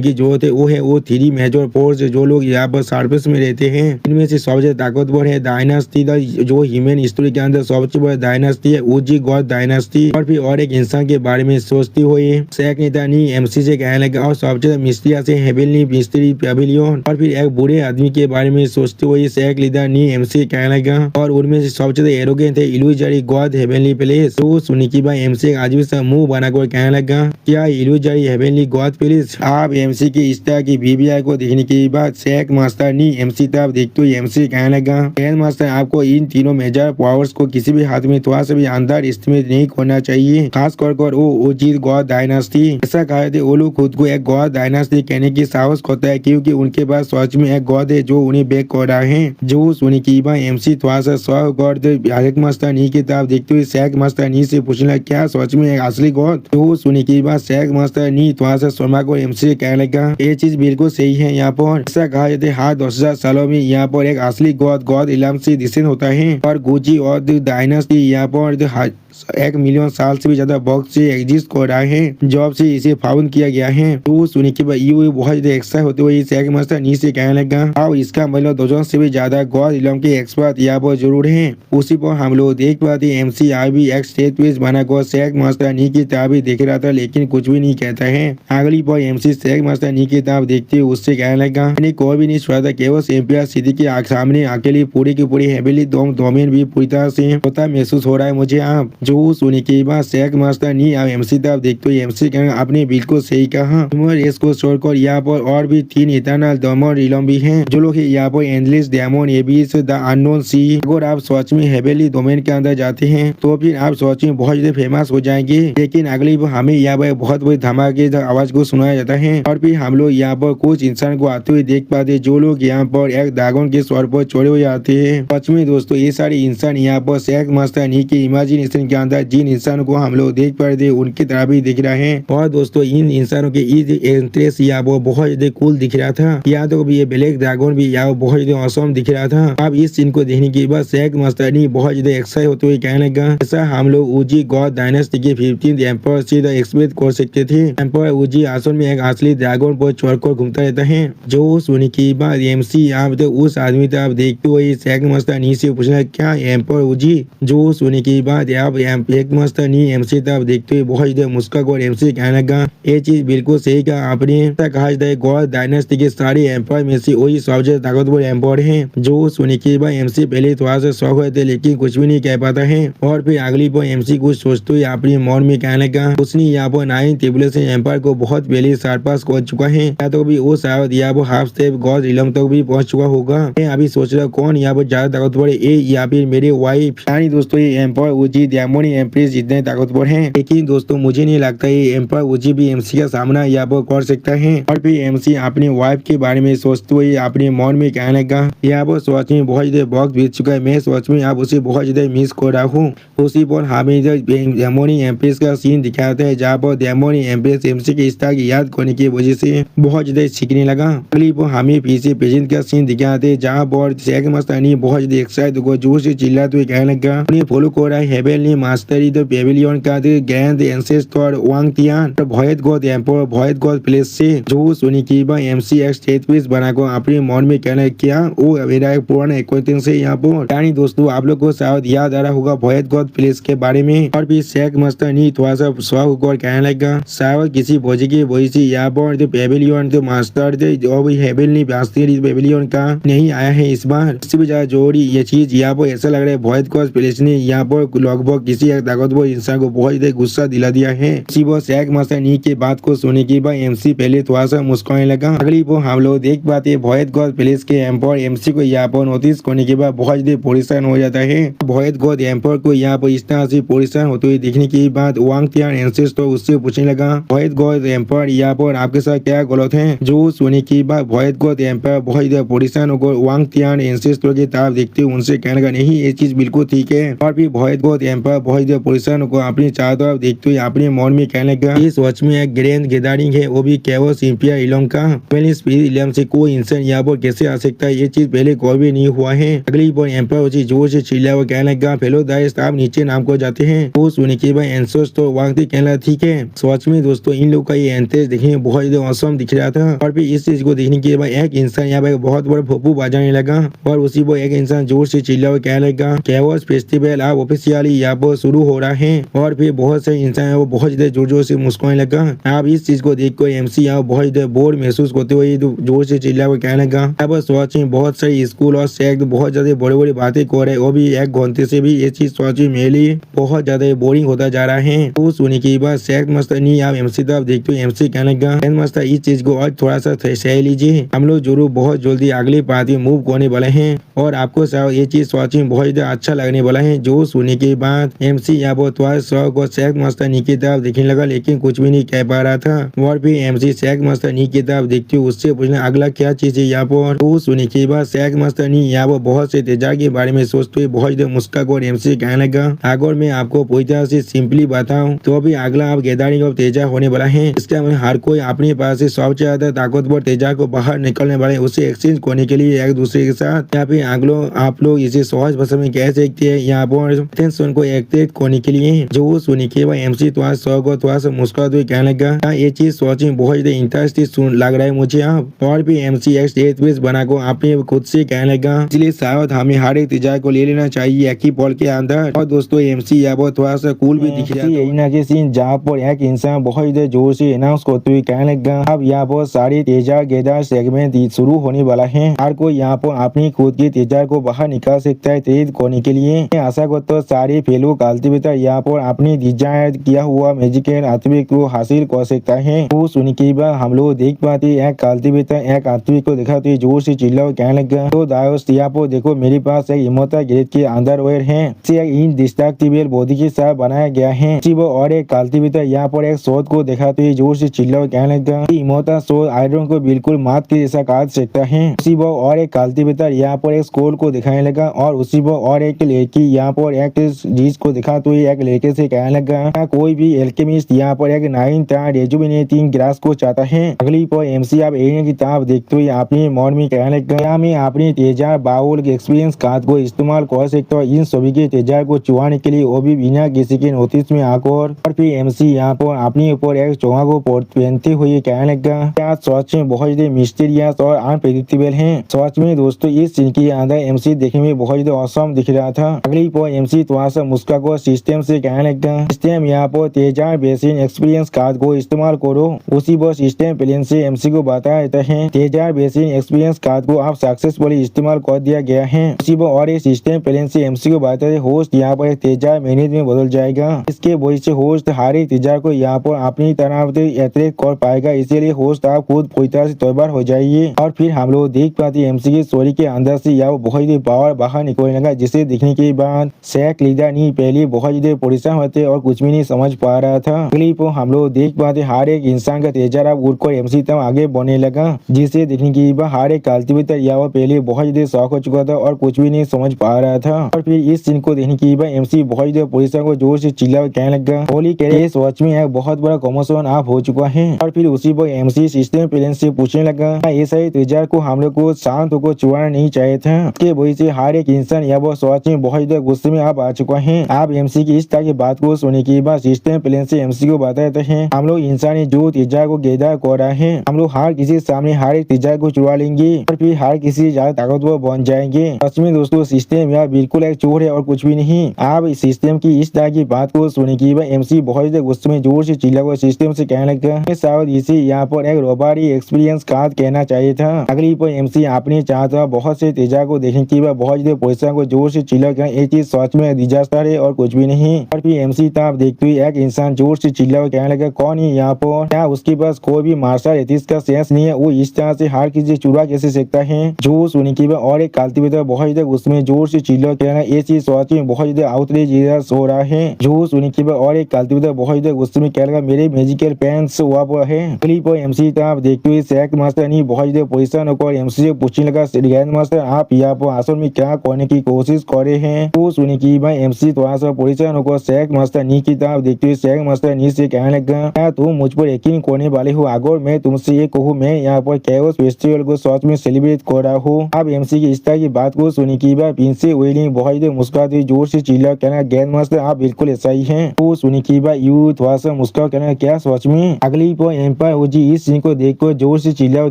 की जरूरत है वो 3 मेजर फोर्स जो लोग यहाँ पर सरफेस में रहते हैं। इनमें से सबसे ताकतवर है डायनास्टी, जो ह्यूमन हिस्ट्री के अंदर सबसे बड़ा डायनास्टी है उजी गॉड डायनास्टी। और फिर और एक इंसान के बारे में सोचते हुए शेख नेता नहीं एमसी से कहने लगा, और सबसे मिस्टीरियस है हेवनली मिस्ट्री पेविलियन। और फिर एक बुरे आदमी के बारे में सोचते हुए शेख लीडर नहीं एमसी कहने लगा, और उनमें से सबसे ज्यादा एरोगेंट है इल्यूजरी गॉड हेवनली प्लेस। तो सुनी की भाई एमसी अजीब सा मुंह बनाकर कहने लगा, क्या इल्यूजरी हेवनली गॉड प्लेस। आप एमसी की इस तरह की बीबीआई को देखने के बाद शेख मास्टर नहीं एमसी तब देखते हुए एमसी कहने लगा, ग्रैंड मास्टर आपको इन तीनों मेजर पावर्स को किसी भी हाथ में थोड़ा सा भी अंदर एस्टिमेट नहीं करना चाहिए, खास कर वो ओजीद गॉड डायनास्टी। ऐसा कहा थे वो लोग खुद को एक गॉड डायनास्टी कहने की साहस करता है क्योंकि उनके पास सच में एक गॉड है जो उन्हें बैक कर रहा है। जो सुनी की भाई एमसी थोड़ा सा सौ गॉड शेख मास्टर नहीं की तरफ देखते हुए शेख मास्टर नहीं से पूछना, क्या सच में एक असली गॉड। तो सुनी की बात शेख मास्टर नहीं थोड़ा सा शर्मा को एमसी कहने लगा, ये चीज बिल्कुल सही है। यहाँ पर ऐसा कहा जाता है हर 10,000 सालों में यहाँ पर एक असली गॉड इलाम से डिसेंट होता है। और गुजी और डायनास्टी यहाँ पर 1 मिलियन साल से भी ज्यादा वक्त से एग्जिस्ट कर रहा है जब से इसे फाउंड किया गया है। तो सुनी के बाद यू बहुत ज्यादा एक्साइट होते हुए शेख मास्टर नी से कहने लगा, और इसका मतलब 2,000 से भी ज्यादा गॉड इलम के एक्सपर्ट यहाँ पर जरूर है। उसी पर हम लोग देख पाते एमसी आज भी एक स्टेज पीस बनाकर शेख मास्टर नी की तरफ भी देख रहा था लेकिन कुछ भी नहीं कहता है। अगली पर एमसी शेख मास्टर नी की तरफ देखते हुए उससे कहने लगा, मैंने कोई भी नहीं छोड़ा था, केवल एम्पायर सिटी के सामने अकेली पूरी की पूरी हेवनली डोमेन भी पूरी तरह से पता महसूस हो रहा है मुझे। आप जो सुनी के बाद शेख मास्टर नहीं आप एमसी तब देखते हो एमसी कहना, आपने बिल्कुल सही कहा। इसको छोड़कर यहाँ पर और भी 3 इटर्नल डेमन रिलम भी हैं जो लोग यहाँ पर endless demon abyss the unknown sea. अगर आप सच में हेवनली डोमेन के अंदर जाते हैं तो फिर आप सच में बहुत ज्यादा फेमस हो जाएंगे। लेकिन अगली बार हमें यहाँ पर बहुत बड़ी धमाके आवाज को सुनाया जाता है और फिर हम लोग यहाँ पर कुछ इंसान को आते हुए देख पाते जो लोग यहाँ पर एक ड्रैगन के सर पर चढ़े हुए आते हैं। सच में दोस्तों ये सारे इंसान यहाँ पर शेख मास्टर नहीं के इमेजिनेशन के अंदर जिन इंसानों को हम लोग देख पा रहे उनकी तरह भी दिख रहा है। और दोस्तों इन इंसानों के इंटरेस्ट यहाँ वो बहुत ज्यादा कूल दिख रहा था। यहाँ तो ये ब्लैक ड्रैगन भी यहाँ बहुत ज्यादा औसम दिख रहा था। अब इस सीन को देखने के बाद शेख मास्टर नहीं बहुत ज्यादा एक्साइट होते हुए कहने लगा, ऐसा हम लोग उजी गॉड डायनेस्टी के 15th एम्पायर से एक्सपेक्ट कर सकते थे। एम्पायर उजी असल में एक असली ड्रैगन पर चढ़कर घूमता रहता है। जो सुनने के बाद एमसी आप तो उस आदमी तरफ देखते हुए शेख मास्टर नहीं से पूछना, क्या एम्पायर उजी। जो सुनने के बाद आप शेख मास्टर नहीं एमसी तरफ देखते हुए बहुत ज्यादा मुस्कुरा और एमसी कहने लगा, ये चीज बिल्कुल सही कहा आपने। कहा जाता है गॉड डायनेस्टी के सारे एम्पायर में से वही सबसे ताकतवर एम्पायर है। जो सुनने के बाद एमसी पहले थोड़ा सा शौक हुए थे लेकिन कुछ भी नहीं कह पाता है। और फिर अगली पर एमसी कुछ सोचते हुए अपने मन में कहने लगा, उसने यहाँ पर 9 टेबुलेशन एम्पायर को बहुत पहले सरपास कर चुका है, या तो भी वो शायद यहाँ पर हाफ स्टेप गॉड इलम तक भी पहुंच चुका होगा। मैं अभी सोच रहा कौन यहाँ पर ज्यादा ताकतवर है, या फिर मेरे वाइफ। यानी दोस्तों ये एम्पायर उजी डेमोनी एम्प्रेस जितने ताकतवर हैं, लेकिन दोस्तों मुझे नहीं लगता ये एम्पायर उजी भी एमसी का सामना यहाँ पर कर सकता है। और फिर एमसी अपने वाइफ के बारे में सोचते हुए अपने मन में कहने लगा, यहाँ पर सोच में बहुत ज्यादा वक्त बीत चुका है, मैं सोच में आप उसे बहुत ज्यादा मिस कर रहा हूँ। उसी पर हमें डेमोनी एम्प्रेस का सीन दिखाता है जहाँ पर डेमोनी एम्प्रेस एमसी के इस तरह की याद करने की वजह से बहुत ज्यादा सीखने लगा। अगली पर हमें पीछे प्रेजेंट का सीन दिखाते हैं जहाँ पर शेख मस्तानी बहुत ज्यादा एक्साइटेड होकर जोर से चिल्लाते हुए कहने लगा, उन्हें फॉलो कर रहा है हेवनली मास्टरी द पेविलियन का ग्रैंड एंसेस्टर वांग तियान भयत गॉड एम्पायर भयत गॉड प्लेस से। जो सुनी की बार एमसी एक स्टेज पीस बनाकर अपने मन में कहना, क्या वो मेरा एक पुराना एक्वेंटेंस है यहाँ पर। यानी दोस्तों आप लोग को शायद याद आ रहा होगा भयत गॉड प्लेस के बारे में। और फिर शेख मस्तानी थोड़ा सा शौक होकर कहने लगा, शायद किसी वजह की वजह से यहाँ पर जो पेविलियन जो मास्टर जो भी हेवनली मास्टरी पेविलियन का नहीं आया है इस बार। इससे भी ज्यादा जरूरी ये चीज यहाँ पर ऐसा लग रहा है भयत गॉड प्लेस ने यहाँ पर लगभग किसी एक ताकतवर इंसान को बहुत ज्यादा गुस्सा दिला दिया है। उसी वो शेख मास्टर नी के बात को सुनने के बाद एमसी पहले थोड़ा सा मुस्कुराने लगा। अगली वो हम लोग देख पाते भोयत गौद प्लेस के एम्पायर एमसी को यहाँ पर नोटिस करने के बाद बहुत ज्यादा परेशान हो जाता है। भोयत गौद एम्पायर को यहाँ पर इस तरह से परेशान होते हुए देखने के बाद वांग तियान एंसेस्टर उससे पूछने लगा, भोयत गौद एम्पायर यहाँ पर आपके साथ क्या गलत है? जो सुनने के बाद भोयत गौद एम्पायर बहुत ज्यादा परेशान होकर वांग तियान एंसेस्टर की तरफ देखते हुए उनसे कहने लगा, नहीं ये चीज बिल्कुल ठीक है। और फिर भोयत गौद एम्पायर बहुत ज्यादा परेशान होकर अपनी चारों तरफ देखते हुए अपने मन में कहने लगा, इस वॉच में एक ग्रैंड गैदरिंग है, वो भी केवल इंपियर इलम का। पहले स्पिरिट इलम से कोई इंसान यहाँ पर कैसे आ सकता है? ये चीज पहले कोई भी नहीं हुआ है। अगली बार एम्पायर उसी जोर से चिल्ला हुआ कहने लगा, फेलो दाइस आप नीचे नाम को जाते हैं। वो सुनने के बाद एंसोस तो वांग कहने लगा, ठीक है। सच में दोस्तों इन लोग का ये एंटेज देखने में बहुत ज्यादा औसम दिख रहा था। और फिर इस चीज को देखने के बाद एक इंसान यहाँ पर बहुत बड़ा फूफू बजाने लगा और उसी पर एक इंसान जोर से चिल्ला हुआ कहने लगा, केवस फेस्टिवल अब ऑफिशियली यहाँ पर शुरू हो रहा है। और फिर बहुत से इंसान वो बहुत ज्यादा जोर जोर से मुस्कुराने लगा। अब इस चीज को देखकर एमसी यहाँ बहुत ज्यादा बोर महसूस करते हुए जोर से चिल्ला हुआ कहने लगा, अब सच में बहुत सारे स्कूल और शेख बहुत ज्यादा बड़ी बड़ी बातें कर रहे, वो भी एक घंटे से भी ये चीज सच में मेरे लिए बहुत ज्यादा बोरिंग होता जा रहा है। तो सुनने के बाद शेख मास्टर नहीं आप एमसी तरफ देखते हुए एमसी कहने लगा, मास्टर इस चीज को और थोड़ा सा सह लीजिए, हम लोग जरूर बहुत जल्दी अगली पार्ट में मूव करने वाले हैं और आपको ये चीज सच में बहुत ज्यादा अच्छा लगने वाला है। जो सुनने के बाद एमसी यहाँ पर थोड़ा शौक और शेख मास्टर नी की तरफ देखने लगा लेकिन कुछ भी नहीं कह पा रहा था। और फिर एमसी शेख मास्टर नी की तरफ देखते हुए उससे पूछना अगला क्या चीज है यहाँ पर। तो सुनने के बाद शेख मास्टर नी यहाँ पर बहुत से तेजा के बारे में सोचते हुए बहुत ज्यादा मुस्कुरा और एमसी कहने लगा, अगर मैं आपको पूरी तरह से सिंपली बताऊं तो अभी अगला आप गैदरिंग ऑफ तेजा होने वाला है। इसका मतलब हर कोई अपने पास से सबसे ज्यादा ताकतवर तेजा को बाहर निकलने वाले उसे एक्सचेंज करने के लिए एक दूसरे के साथ या फिर आप लोग इसे सहज भाषा में कह सकते हैं यहाँ पर टेंशन को एक्टिवेट करने के लिए। जो सुनने के बाद एमसी थोड़ा शौक और थोड़ा सा मुस्कुराते हुए कहने लगा, ये चीज सोच में बहुत ज्यादा इंटरेस्टिंग लग रहा है मुझे आप। और भी एमसी एक स्टेज पेज बनाकर अपने खुद से कहने लगा, इसलिए शायद हमें हर एक तेजा को ले लेना चाहिए एक ही पल के अंदर। और दोस्तों एमसी यहाँ पर थोड़ा सा कूल भी दिख रहा है सीन जहाँ पर एक इंसान बहुत ज्यादा जोर से अनाउंस करते हुए कहने लगा, अब यहाँ पर सारी तेजा गैदर सेगमेंट शुरू होने वाला है। हर कोई यहाँ पर अपनी खुद की तेजा को बाहर निकाल सकता है तेज करने के लिए। आशा करता हूँ सारे फेलो कल्टिवेटर यहाँ पर अपनी डिजाइन किया हुआ मैजिकल आत्मिक को हासिल कर सकता है। वो सुनने के बाद हम लोग देख पाते एक कल्टिवेटर एक आत्मिक को दिखाते हुए जोर से चिल्ला कहने लगा, तो दायोस यहाँ पर देखो मेरे पास एक इमोटा ग्रेड के अंडरवेयर है, इसे एक इंडिस्ट्रक्टिबल बॉडी के साथ बनाया गया है। और एक कल्टिवेटर यहाँ पर एक शोध को दिखाते हुए जोर से चिल्ला कहने लगा, इमोटा शोध आयरन को बिल्कुल मात के जैसा काट सकता है। उसी वो और एक कल्टिवेटर यहाँ पर एक स्कोर को दिखाने लगा और उसी वो और एक लड़की यहाँ पर एक चीज को दिखाते हुए एक लड़के से कहने लगा, कोई भी एल्केमिस्ट यहाँ पर एक 9 रेजुविनेटिंग ग्लास को चाहता है। अगली पर एमसी आप एरिया की तरफ देखते हुए अपने मन में कहने लगा, मैं अपनी तेजा बाउल एक्सपीरियंस कार्ड को इस्तेमाल कर सकता हूँ इन सभी के तेजा को चुहाने के लिए, वो भी बिना किसी के नोटिस में आकर। और फिर एमसी यहाँ पर अपने ऊपर एक चोगा को पहनते हुए कहने लगा, क्या सच में बहुत ज्यादा मिस्टीरियस और अनप्रेडिक्टेबल है। सच में दोस्तों इस सीन के अंदर एमसी देखने में बहुत ज्यादा औसम दिख रहा था। अगली पर एमसी थोड़ा सा मुस्कुरा को सिस्टम से कहने लगा, सिस्टम यहाँ पर तेजा बेसिन एक्सपीरियंस कार्ड को इस्तेमाल करो। उसी पर सिस्टम प्लेन से एमसी को बताया जाता है तेजा बेसिन एक्सपीरियंस कार्ड को आप सक्सेसफुली इस्तेमाल कर दिया गया है। उसी पर और एक सिस्टम प्लेन से एमसी को बताया है होस्ट यहाँ पर एक तेजा मिनट में बदल जाएगा। इसके वजह से होस्ट हर एक तेजा को यहाँ पर अपनी तरफ से अट्रैक्ट कर पाएगा, इसीलिए होस्ट आप खुद पूरी तरह से तैयार हो जाइए। और फिर हम लोग देख पाते एमसी की स्टोरी के अंदर से यह बहुत ही पावर बाहर निकलने लगा, जिसे देखने के बाद शेख लीडर नहीं पहले बहुत ज्यादा परेशान होते और कुछ भी नहीं समझ पा रहा था। क्लिप हम लोग देख पाते हर एक इंसान का तेजा उड़कर एमसी तक आगे बढ़ने लगा, जिसे देखने के बाद हर एक कल्टिवेटर यह पहले बहुत ज्यादा शौक हो चुका था और कुछ भी नहीं समझ पा रहा था। और फिर इस सीन को देखने के बाद एमसी बहुत ज्यादा परेशान को जोर से चिल्ला कहने लगा, होली के वॉच में एक बहुत बड़ा कमोशन आप हो चुका है। और फिर उसी पर एमसी सिस्टम प्लेन से पूछने लगा, ऐसा ही तेजा को हम लोग को शांत होकर चुराना नहीं चाहिए था। इसके वजह से हर एक इंसान या वो सोच में बहुत ज्यादा गुस्से में आप आ चुका है। आप एमसी की इस तरह की बात को सुनने के बाद सिस्टम प्लेन से एमसी को बताते हैं, हम लोग इंसानी जो तेजा को गैदा कर रहे हैं, हम लोग हर किसी सामने हर एक तेजा को चुरा लेंगे और फिर हर किसी ज्यादा ताकतवर बन जाएंगे। सच में दोस्तों सिस्टम यह बिल्कुल एक चोर है और कुछ भी नहीं। आप इस सिस्टम की इस तरह की बात को सुनने के बाद एमसी बहुत ज्यादा गुस्से में जोर से चिल्ला हुआ सिस्टम से कहने लगा, शायद इसे यहाँ पर एक रोबारी एक्सपीरियंस कार्ड कहना चाहिए था। अगली पर एमसी अपने चाहता बहुत से तेजा को देखने के बाद बहुत ज्यादा पैसा को जोर से चिल्ला कर ये चीज सच में डिजास्टर है से और कुछ भी नहीं। और फिर एमसी तब देखते हुए एक इंसान जोर से चिल्ला और कहने लगा, कौन है यहाँ पर? क्या उसके पास कोई भी मार्शल एथिक्स का सेंस नहीं है? वो इस तरह से हर किसी चुरा कैसे सकता है? जो सुनी की और एक कल्टिवेटर बहुत ज्यादा उसमें जोर से चिल्ला कहना, ये चीज सोच में बहुत ज्यादा आउटरेज हो रहा है। जो सुनी की और एक कल्टिवेटर बहुत ज्यादा उसमें कह लगा, मेरे मैजिकल पेंस वहाँ है। क्लिप और एमसी तब देखते हुए सैक मास्टर नहीं बहुत ज्यादा पोजिशन होकर एमसी से पूछने लगा, ग्रैंड मास्टर आप यहाँ पर असल में क्या करने की कोशिश कर रहे हैं? तो सुनी की एमसी थोड़ा सा पोजिशन होकर सैक मास्टर नी की तरफ देखते हुए सैक मास्टर नी से कहने लगा, क्या तुम मुझ पर यकीन करने वाले हो? अगर मैं तुमसे ये कहूँ मैं यहाँ पर कैओस फेस्टिवल को सच में सेलिब्रेट कर रहा हूँ। अब एमसी की इस तरह की बात को सुनी की प्रिंसी वेलिंग बहुत मुस्कुराती जोर से चिल्ला कहना, ग्रैंड मास्टर आप बिल्कुल ऐसा ही है। तो सुनी की यू थोड़ा सा मुस्कुरा कहना, क्या सच में? अगली पर एम्पायर ओजी इस सीन को देखकर जोर से चिल्ला और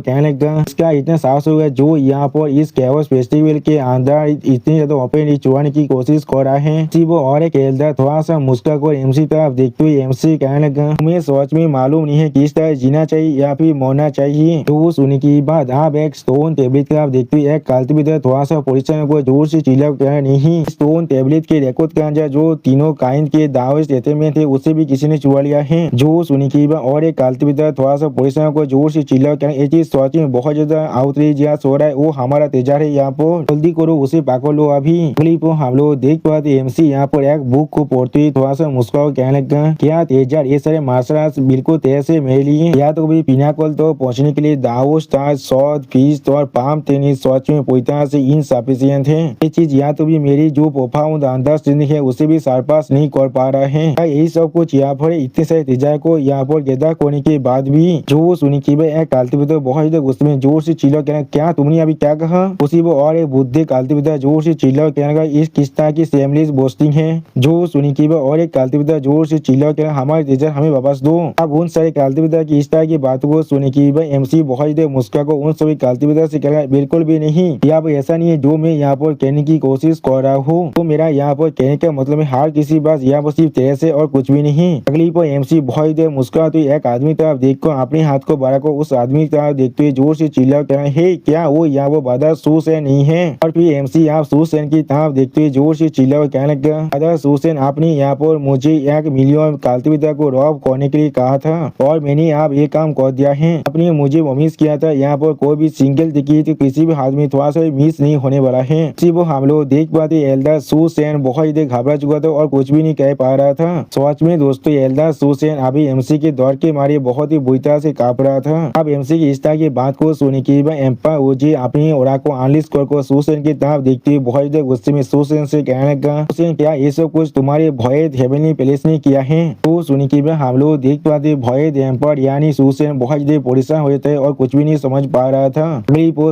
कहने लगा, इसका इतना साहस होगा जो यहाँ पर इस कैओस फेस्टिवल के अंदर इतनी ज्यादा ओपन चुराने की कोशिश कर रहा है। वो और एक एल्डर थोड़ा सा मुस्कुरा कर एमसी तरफ देखते हुए एमसी कहने लगा, तुम्हें सच में मालूम नहीं है किस तरह जीना चाहिए या फिर मरना चाहिए? तो सुनी की बात आप एक स्टोन टेबलेट तरफ देखते हुए एक कल्टिवेटर थोड़ा सा पोजिशन को जोर से चिल्ला कहना, नहीं, स्टोन टेबलेट के रिकॉर्ड के अंदर जो तीनों काइंड के दावे देते में थे उसे भी किसी ने चुरा लिया है। जो सुनी की और एक कल्टिवेटर थोड़ा सा पोजिशन को जोर से चिल्ला कहना, ये चीज सच में बहुत ज्यादा आउटरेजियस हो रहा है। वो हमारा तेजा है, यहाँ पर जल्दी करो उसे पकड़ लो अभी। क्लिप हम लोग देख पाते एमसी यहाँ पर एक बुक को पढ़ते हुए थोड़ा सा मुस्कुरा कहने लगा, क्या तेजार ये सारे मार्शल आर्ट्स बिल्कुल तेज से मेरे लिए या तो कभी पिनाकल तो पहुंचने के लिए दाओ स्टार शॉट फीस्ट और पाम टेनिस सच में पूरी तरह से इनसफिशिएंट है। ये चीज या तो भी मेरी जो प्रोफाउंड अंडरस्टैंडिंग है उसे भी सरपास नहीं कर पा रहा है। यही सब कुछ यहाँ पर इतने सारे तेजार को यहाँ पर गैदर करने के बाद भी जो सुनी की एक कल्टिवेटर बहुत उसमें जोर से चिल्ला कहना, क्या तुमने अभी क्या कहा? उसी वो और एक बुद्धि कल्टिवेटर जोर से चिल्ला कहना, इस किस तरह की सेमलेस बोस्टिंग है? जो सुनी की और एक कल्टिवेटर जोर से चिल्ला कहना, हमारे तेजर हमें वापस दो। अब उन सारे कल्टिवेटर की इस तरह की बातों को सुनी की एमसी बहुत मुस्कुरा को उन सभी कल्टिवेटर से कहना, बिल्कुल भी नहीं, यहाँ पर ऐसा नहीं है जो मैं यहाँ पर कहने की कोशिश कर रहा हूँ। तो मेरा यहाँ पर कहने का मतलब है हर किसी बात यहाँ पर सिर्फ तेज है और कुछ भी नहीं। अगली पर एमसी बहुत मुस्कुरा तो एक आदमी तरफ देखकर अपने हाथ को बढ़ा कर उस आदमी तरफ देखते हुए जोर से चिल्ला कहना, हे क्या वो यहाँ वो बादर सुसैन नहीं है? और फिर एमसी आप सुसैन की तरफ देखते हुए जोर से चिल्ला और कहने लगा, बादर सुसैन आपने यहाँ पर मुझे 1 मिलियन कल्टिवेटर को रॉब करने के लिए कहा था और मैंने आप ये काम कर दिया है। आपने मुझे प्रॉमिस किया था यहाँ पर कोई भी सिंगल टिकट किसी भी आदमी थोड़ा सा मिस नहीं होने वाला है। वो हम लोग देख पाते एल्डर सुसैन बहुत घबरा चुका था और कुछ भी नहीं कह पा रहा था। सच में दोस्तों एल्डर सुसैन अभी एमसी के दौर के मारे बहुत ही बुरी तरह से कांप रहा था। अब एमसी की इस तरह की बात को सुनी की एम्पायर ओजी अपनी ओरा को अनलिस्ट कर सुसैन की तरफ देखते हुए बहुत गुस्से में सुसैन से कहने लगा, सुसैन क्या ये सब कुछ तुम्हारे भय हेवनली पैलेस ने किया है? तो सुनी की हम लोग देख पाते भय एम्पायर यानी सुसैन बहुत परेशान हो जाते और कुछ भी नहीं समझ पा रहा था।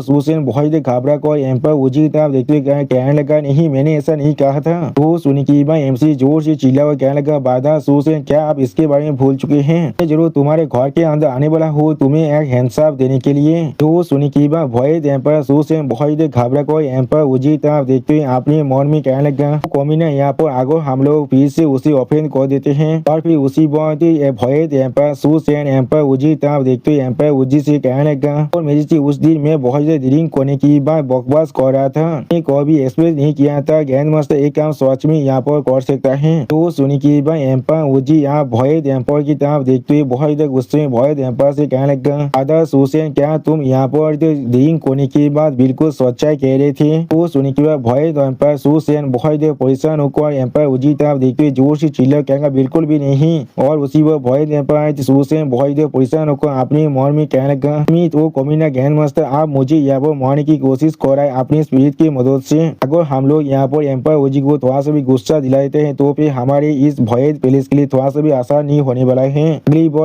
सुसैन बहुत घबरा कर एम्पायर ओजी की तरफ देखते हुए कहने लगा, नहीं मैंने ऐसा नहीं कहा था। तो सुनी की एमसी जोर से चिल्ला और कहने लगा, बादशाह सुसैन क्या आप इसके बारे में भूल चुके हैं? जरूर तुम्हारे घर के अंदर आने वाला हो तुम्हें एक हैंडसाफ देने के लिए। तो सुनी की भय एम्पायर सुसैन बहुत घबरा कर एम्पायर ओजी तरफ देखते हुए अपने मन में कहने लगा, कमीना यहाँ पर अगर हम लोग फिर से उसे ऑफेंड कर देते हैं और फिर उसी बात भय एम्पायर सुसैन एम्पायर ओजी तरफ देखते हुए एम्पायर ओजी से कहने लगा, और मेरी उस दिन मैं बहुत ड्रिंक करने की बात बकवास कर रहा था, कोई भी एक्सप्रेस नहीं किया था ग्रैंड मास्टर एक काम सच में यहाँ पर कर सकता है। तो सुनी की एम्पायर ओजी यहाँ भय एम्पायर की तरफ देखते हुए बहुत गुस्से में भय एम्पायर से कहने लगा, बादशाह सुसैन क्या तुम यहाँ पर ड्रिंक करने की बात बिल्कुल सच्चाई कह रहे थे? तो सुनी की भय एम्पायर सुसैन बहुत परेशान होकर एम्पायर ओजी तरफ देखते हुए जोर से चिल्ला कहेगा, बिल्कुल भी नहीं। और उसी वह भय एम्पायर सुसैन बहुत परेशान होकर अपने मन में कहने लगा, तो कमीना ग्रैंड मास्टर आप मुझे यहाँ पर मारने की कोशिश कर रहा है अपनी स्पिरिट की मदद से। अगर हम लोग यहाँ पर एम्पायर ओजी को थोड़ा सा भी गुस्सा दिलाते हैं तो फिर हमारे इस भय पैलेस के लिए थोड़ा सा भी आसान नहीं होने वाला है।